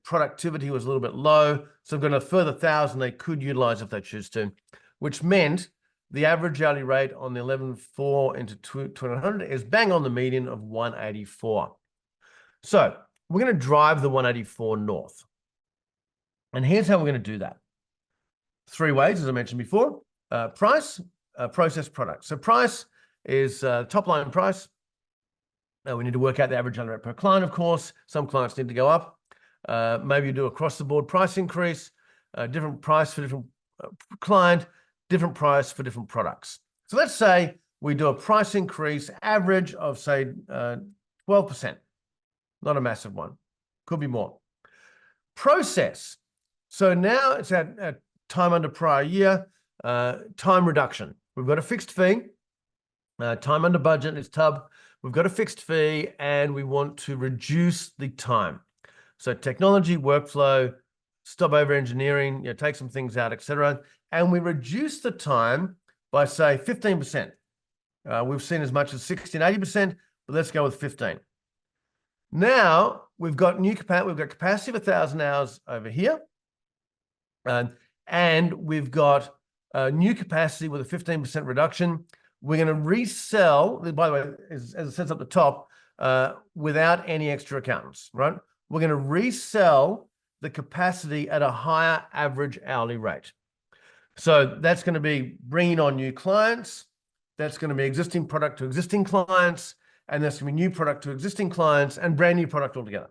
productivity was a little bit low. So they've got a further 1,000 they could utilize if they choose to, which meant the average hourly rate on the 11,400 into 2,100 is bang on the median of 184. So we're going to drive the 184 north. And here's how we're going to do that. 3 ways, as I mentioned before: price, process, product. So price is top line price. We need to work out the average hourly rate per client, of course. Some clients need to go up. Maybe you do across the board price increase, different price for different client, different price for different products. So let's say we do a price increase average of, say, 12%. Not a massive one. Could be more. Process. So now it's at time under prior year, time reduction. We've got a fixed fee. Time under budget is TUB. We've got a fixed fee and we want to reduce the time. So technology, workflow, stop over engineering, take some things out, etc. And we reduce the time by, say, 15%. We've seen as much as 60 and 80%, but let's go with 15. Now we've got capacity of 1,000 hours over here. And we've got new capacity with a 15% reduction. We're going to resell, by the way, as it says up the top, without any extra accountants, right? We're going to resell the capacity at a higher average hourly rate. So that's going to be bringing on new clients. That's going to be existing product to existing clients. And that's going to be new product to existing clients and brand new product altogether.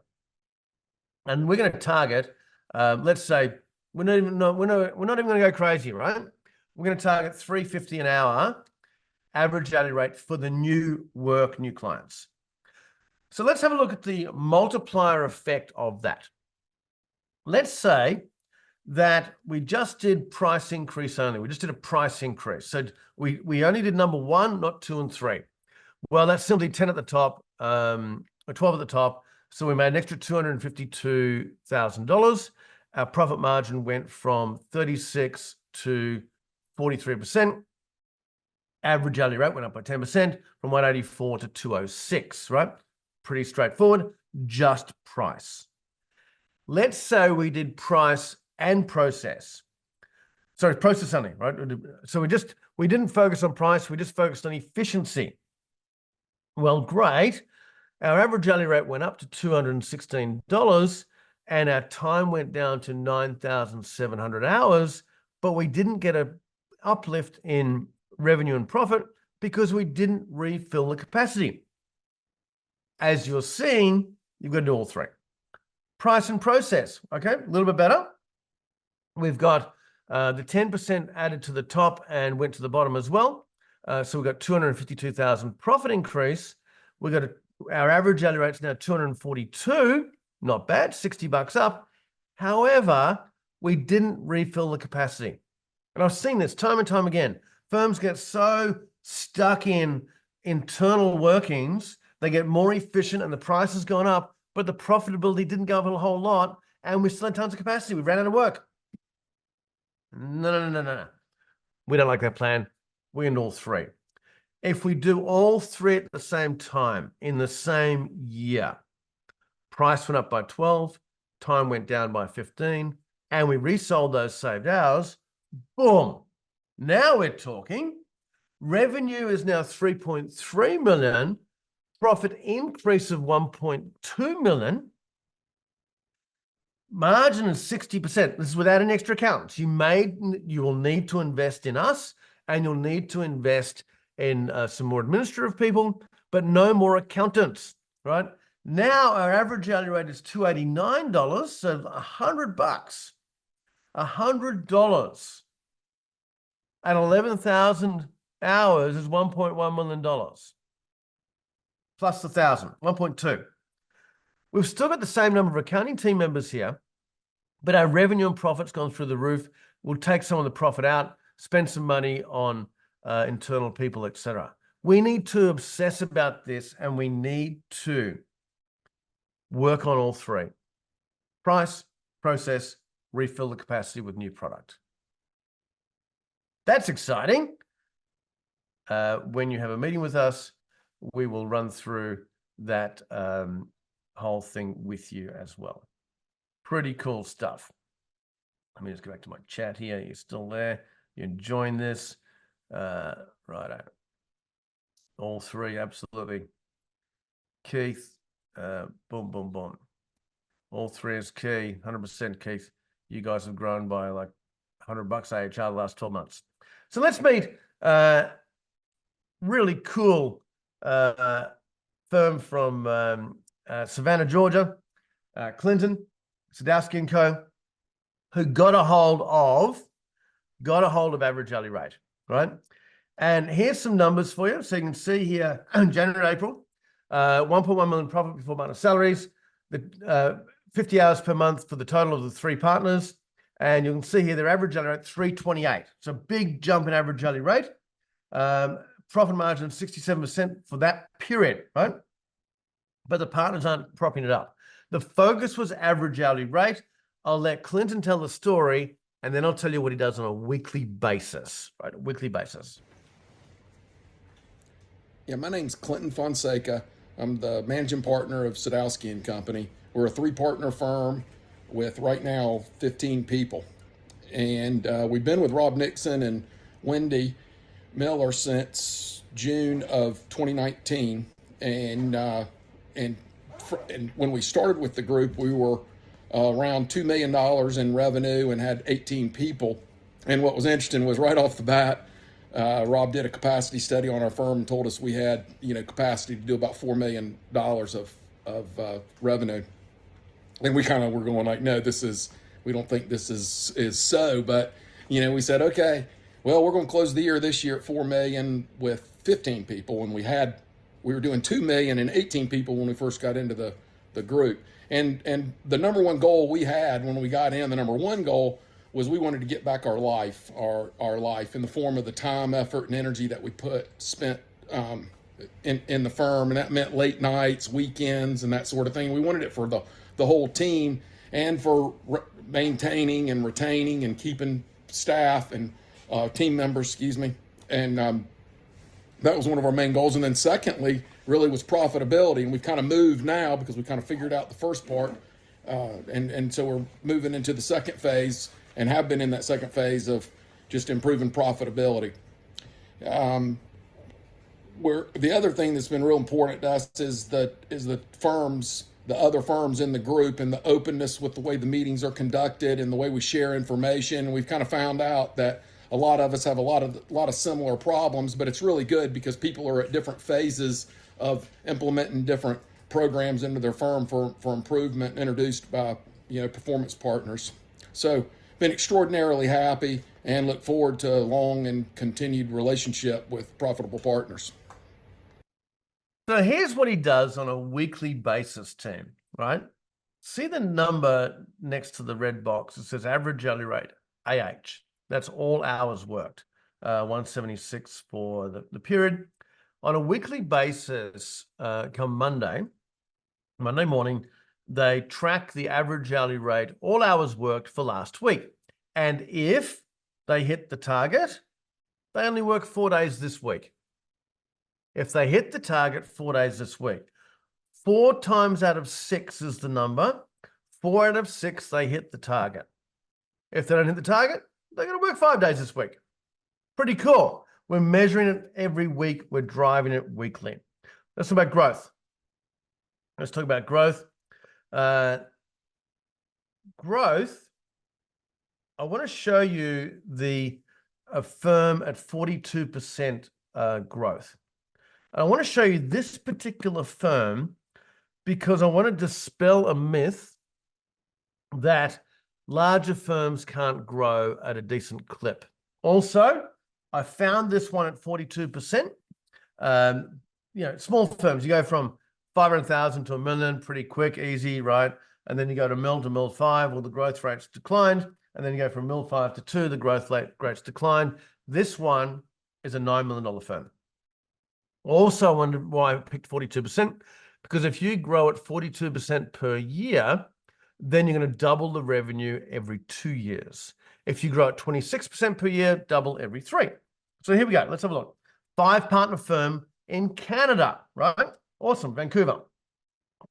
And we're going to target, let's say, we're not even going to go crazy, right? We're going to target $350 an hour average hourly rate for the new clients. So let's have a look at the multiplier effect of that. Let's say that we just did price increase only. We just did a price increase. So we only did number 1, not 2 and 3. Well, that's simply 10 at the top, or 12 at the top. So we made an extra $252,000. Our profit margin went from 36 to 43%. Average hourly rate went up by 10% from 184 to 206, right? Pretty straightforward, just price. Let's say we did price and process. Sorry, process only, right? So we didn't focus on price, we just focused on efficiency. Well, great. Our average hourly rate went up to $216 and our time went down to 9,700 hours, but we didn't get an uplift in revenue and profit because we didn't refill the capacity. As you're seeing, you've got to do all 3. Price and process, okay? A little bit better. We've got The 10% added to the top and went to the bottom as well. So we've got 252,000 profit increase. We've got our average daily rate's now 242, not bad, $60 up. However, we didn't refill the capacity. And I've seen this time and time again. Firms get so stuck in internal workings, they get more efficient and the price has gone up, but the profitability didn't go up a whole lot, and we still had tons of capacity. We ran out of work. No. We don't like that plan. We end all three. If we do all three at the same time in the same year, price went up by 12, time went down by 15, and we resold those saved hours, boom. Now we're talking. Revenue is now 3.3 million, profit increase of 1.2 million. Margin is 60%. This is without an extra accountants. You will need to invest in us, and you'll need to invest in some more administrative people, but no more accountants, right? Now our average hourly rate is $289, so $100. $100 at 11,000 hours is $1.1 million. Plus the 1,000, 1.2. We've still got the same number of accounting team members here, but our revenue and profit's gone through the roof. We'll take some of the profit out, spend some money on internal people, etc. We need to obsess about this, and we need to work on all three. Price, process, refill the capacity with new product. That's exciting. When you have a meeting with us, we will run through that whole thing with you as well. Pretty cool stuff. Let me just go back to my chat here. You're still there. You're enjoying this. Righto. All three, absolutely. Keith, boom, boom, boom. All three is key, 100% Keith. You guys have grown by like $100 AHR the last 12 months. So let's meet really cool firm from Savannah, Georgia, Clinton, Sadowski & Co., who got a hold of average hourly rate, right? And here's some numbers for you. So you can see here, January, April, 1.1 million profit before minus salaries, the 50 hours per month for the total of the three partners. And you can see here their average hourly rate, 328. So big jump in average hourly rate. Profit margin of 67% for that period, right? But the partners aren't propping it up. The focus was average hourly rate. I'll let Clinton tell the story, and then I'll tell you what he does on a weekly basis, right? A weekly basis. Yeah, my name's Clinton Fonseca. I'm the managing partner of Sadowski & Company. We're a three-partner firm with right now 15 people. And we've been with Rob Nixon and Wendy Miller since June of 2019. And when we started with the group, we were around $2 million in revenue and had 18 people. And what was interesting was right off the bat, Rob did a capacity study on our firm and told us we had, capacity to do about $4 million of revenue. And we kind of were going like, no, we don't think this is so. But, we said, okay, well, we're going to close the year this year at 4 million with 15 people. And we were doing 2 million and 18 people when we first got into the group. And the number one goal we had when we got in, the number one goal was we wanted to get back our life in the form of the time, effort, and energy that we spent in the firm. And that meant late nights, weekends, and that sort of thing. We wanted it for the whole team and for maintaining and retaining and keeping staff and team members, and that was one of our main goals. And then secondly, really was profitability. And we've kind of moved now because we kind of figured out the first part. And so we're moving into the second phase and have been in that second phase of just improving profitability. Where the other thing that's been real important to us is the other firms in the group and the openness with the way the meetings are conducted and the way we share information. And we've kind of found out that a lot of us have a lot of similar problems, but it's really good because people are at different phases of implementing different programs into their firm for improvement introduced by performance partners. So been extraordinarily happy and look forward to a long and continued relationship with Profitable Partners. So here's what he does on a weekly basis, team, right? See the number next to the red box. It says average hourly rate, AH. That's all hours worked, 176 for the period. On a weekly basis, come Monday morning, they track the average hourly rate, all hours worked for last week. And if they hit the target, they only work 4 days this week. If they hit the target 4 days this week, 4 times out of 6 is the number. 4 out of 6, they hit the target. If they don't hit the target, they're going to work 5 days this week. Pretty cool. We're measuring it every week. We're driving it weekly. Let's talk about growth. Let's talk about growth. Growth, I want to show you the firm at 42% growth. I want to show you this particular firm because I want to dispel a myth that larger firms can't grow at a decent clip. Also, I found this one at 42%. Small firms, you go from 500,000 to $1 million, pretty quick, easy, right? And then you go to mil 5, well, the growth rates declined. And then you go from mil 5 to 2, the growth rates declined. This one is a $9 million firm. Also, I wondered why I picked 42%, because if you grow at 42% per year, then you're going to double the revenue every 2 years. If you grow at 26% per year, double every 3. So here we go. Let's have a look. 5-partner firm in Canada, right? Awesome. Vancouver.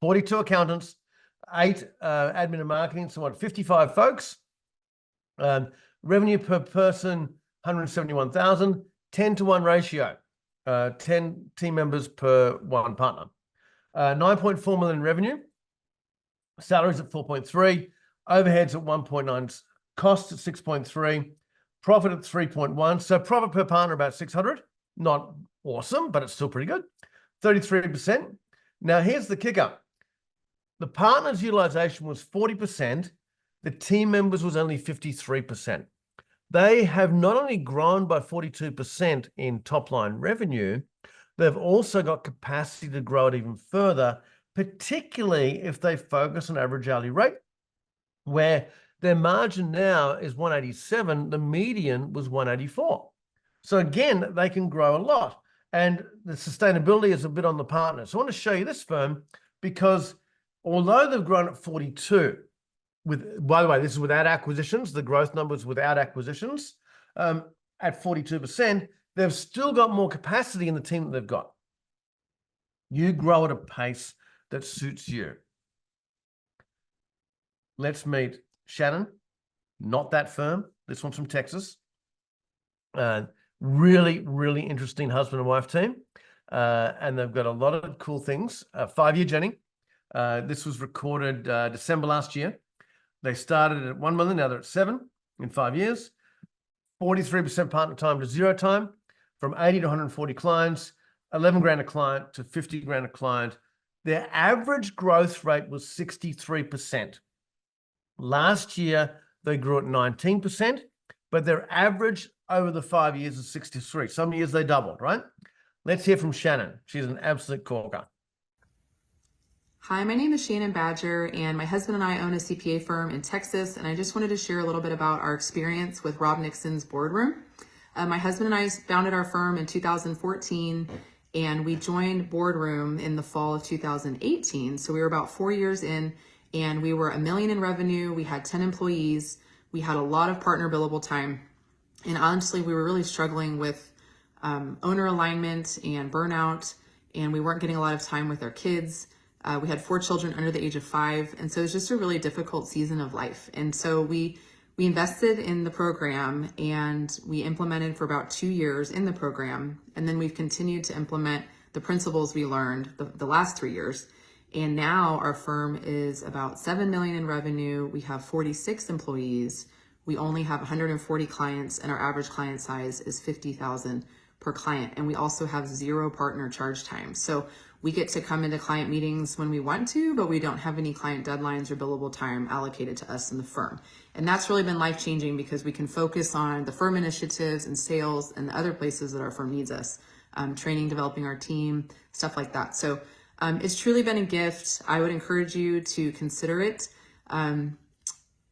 42 accountants, 8 admin and marketing, so 55 folks. Revenue per person, 171,000, 10-to-1 ratio. 10 team members per 1 partner. 9.4 million revenue. Salaries at 4.3. Overheads at 1.9. Costs at 6.3. Profit at 3.1. So profit per partner about 600. Not awesome, but it's still pretty good. 33%. Now here's the kicker. The partners' utilization was 40%. The team members was only 53%. They have not only grown by 42% in top-line revenue, they've also got capacity to grow it even further, particularly if they focus on average hourly rate, where their margin now is 187, the median was 184. So again, they can grow a lot. And the sustainability is a bit on the partners. So I want to show you this firm because although they've grown at 42, by the way, this is without acquisitions, the growth numbers without acquisitions, at 42%, they've still got more capacity in the team that they've got. You grow at a pace that suits you. Let's meet Shannon, not that firm. This one's from Texas. Really, really interesting husband and wife team. And they've got a lot of cool things. 5-year journey. This was recorded December last year. They started at 1 million, now they're at 7 in 5 years. 43% partner time to 0 time, from 80 to 140 clients, 11 grand a client to 50 grand a client. Their average growth rate was 63%. Last year, they grew at 19%, but their average over the 5 years is 63. Some years they doubled, right? Let's hear from Shannon. She's an absolute corker. Hi, my name is Shannon Badger, and my husband and I own a CPA firm in Texas, and I just wanted to share a little bit about our experience with Rob Nixon's boardroom. My husband and I founded our firm in 2014, and we joined boardroom in the fall of 2018. So we were about 4 years in, and we were $1 million in revenue. We had 10 employees. We had a lot of partner billable time. And honestly, we were really struggling with owner alignment and burnout, and we weren't getting a lot of time with our kids. We had 4 children under the age of 5. And so it was just a really difficult season of life. And so we invested in the program, and we implemented for about 2 years in the program. And then we've continued to implement the principles we learned the last 3 years. And now our firm is about 7 million in revenue. We have 46 employees. We only have 140 clients, and our average client size is 50,000 per client. And we also have 0 partner charge time. So We get to come into client meetings when we want to, but we don't have any client deadlines or billable time allocated to us in the firm. And that's really been life-changing because we can focus on the firm initiatives and sales and the other places that our firm needs us, training, developing our team, stuff like that. So it's truly been a gift. I would encourage you to consider it.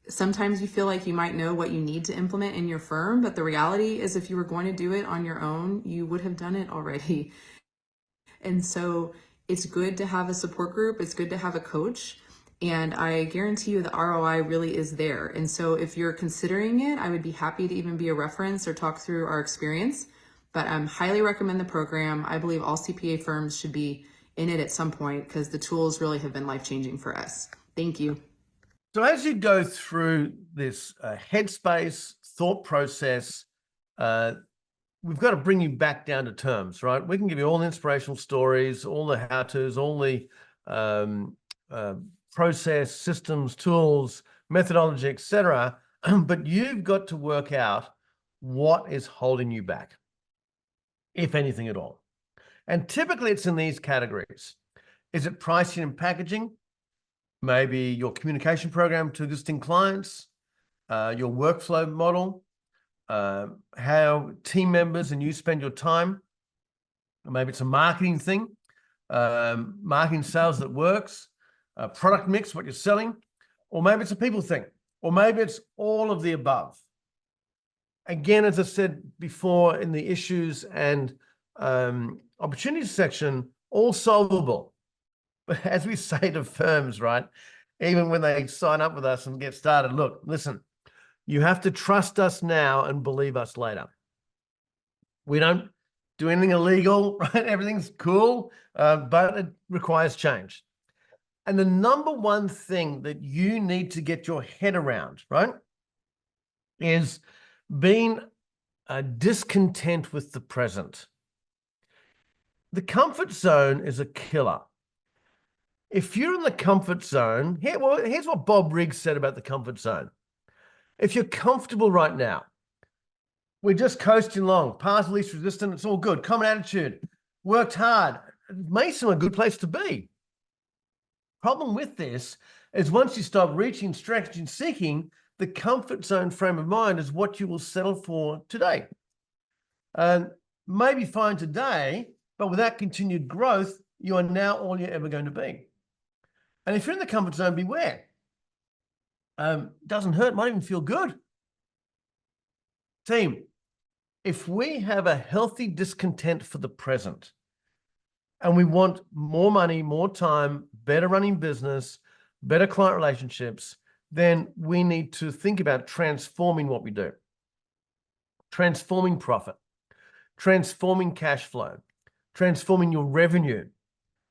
Sometimes you feel like you might know what you need to implement in your firm, but the reality is if you were going to do it on your own, you would have done it already. And so it's good to have a support group. It's good to have a coach. And I guarantee you the ROI really is there. And so if you're considering it, I would be happy to even be a reference or talk through our experience. But I highly recommend the program. I believe all CPA firms should be in it at some point because the tools really have been life-changing for us. Thank you. So as you go through this headspace thought process, we've got to bring you back down to terms, right? We can give you all the inspirational stories, all the how-tos, all the process, systems, tools, methodology, etc. But you've got to work out what is holding you back, if anything at all. And typically it's in these categories. Is it pricing and packaging? Maybe your communication program to existing clients, your workflow model, how team members and you spend your time. Maybe it's a marketing thing, marketing sales that works, product mix, what you're selling, or maybe it's a people thing, or maybe it's all of the above. Again, as I said before in the issues and opportunities section, all solvable. But as we say to firms, right, even when they sign up with us and get started, look, listen, you have to trust us now and believe us later. We don't do anything illegal, right? Everything's cool, but it requires change. And the number one thing that you need to get your head around, right, is being discontent with the present. The comfort zone is a killer. If you're in the comfort zone, here's what Bob Riggs said about the comfort zone. If you're comfortable right now, we're just coasting along, past least resistant, it's all good, common attitude, worked hard, it may seem a good place to be. Problem with this is once you start reaching, stretching, seeking, the comfort zone frame of mind is what you will settle for today. And maybe fine today, but without continued growth, you are now all you're ever going to be. And if you're in the comfort zone, beware. Doesn't hurt, might even feel good. Team, if we have a healthy discontent for the present, and we want more money, more time, better running business, better client relationships, then we need to think about transforming what we do. Transforming profit, transforming cash flow, transforming your revenue,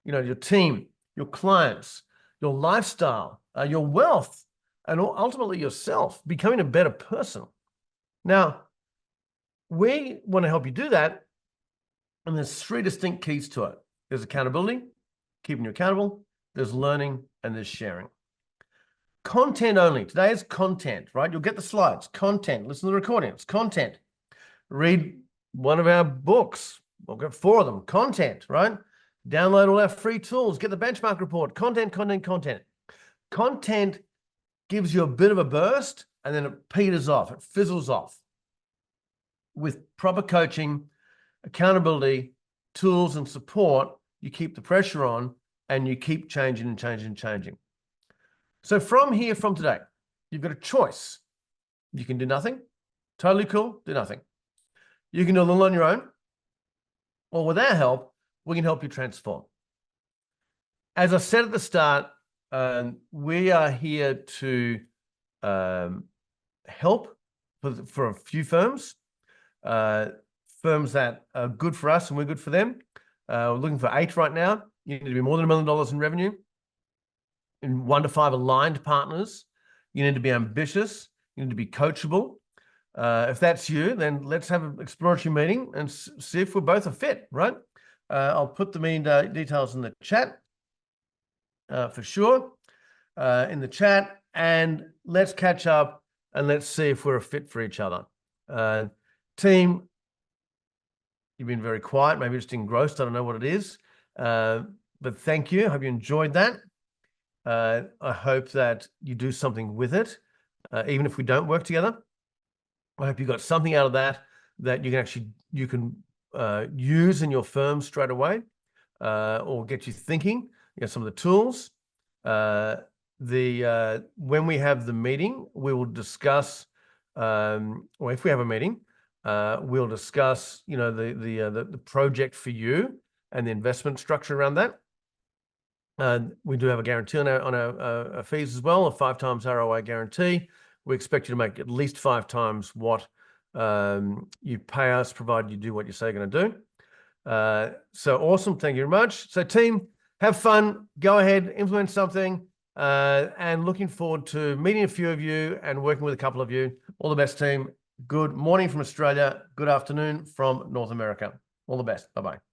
your team, your clients, your lifestyle, your wealth, and ultimately yourself, becoming a better person. Now, we want to help you do that, and there's 3 distinct keys to it. There's accountability, keeping you accountable, there's learning, and there's sharing. Content only. Today is content, right? You'll get the slides. Content. Listen to the recording. It's content. Read one of our books. We've got 4 of them. Content, right? Download all our free tools. Get the benchmark report. Content, content, content. Content gives you a bit of a burst, and then it peters off. It fizzles off. With proper coaching, accountability, tools, and support, you keep the pressure on, and you keep changing and changing and changing. So from today, you've got a choice. You can do nothing. Totally cool. Do nothing. You can do a little on your own, or with our help, we can help you transform. As I said at the start, we are here to help for a few firms, firms that are good for us and we're good for them. We're looking for 8 right now. You need to be more than $1 million in revenue, and 1 to 5 aligned partners. You need to be ambitious. You need to be coachable. If that's you, then let's have an exploratory meeting and see if we're both a fit, right? I'll put the meeting details in the chat for sure, in the chat, and let's catch up and let's see if we're a fit for each other. Team, you've been very quiet, maybe just engrossed. I don't know what it is. But thank you. I hope you enjoyed that. I hope that you do something with it, even if we don't work together. I hope you got something out of that you can actually use in your firm straight away, or get you thinking. Some of the tools. When we have the meeting, we will discuss. Or if we have a meeting, we'll discuss. The project for you and the investment structure around that. We do have a guarantee on our fees as well, a 5 times ROI guarantee. We expect you to make at least 5 times what you pay us, provided you do what you say you're going to do. So awesome. Thank you very much. So team, have fun. Go ahead, implement something. And looking forward to meeting a few of you and working with a couple of you. All the best, team. Good morning from Australia. Good afternoon from North America. All the best. Bye-bye.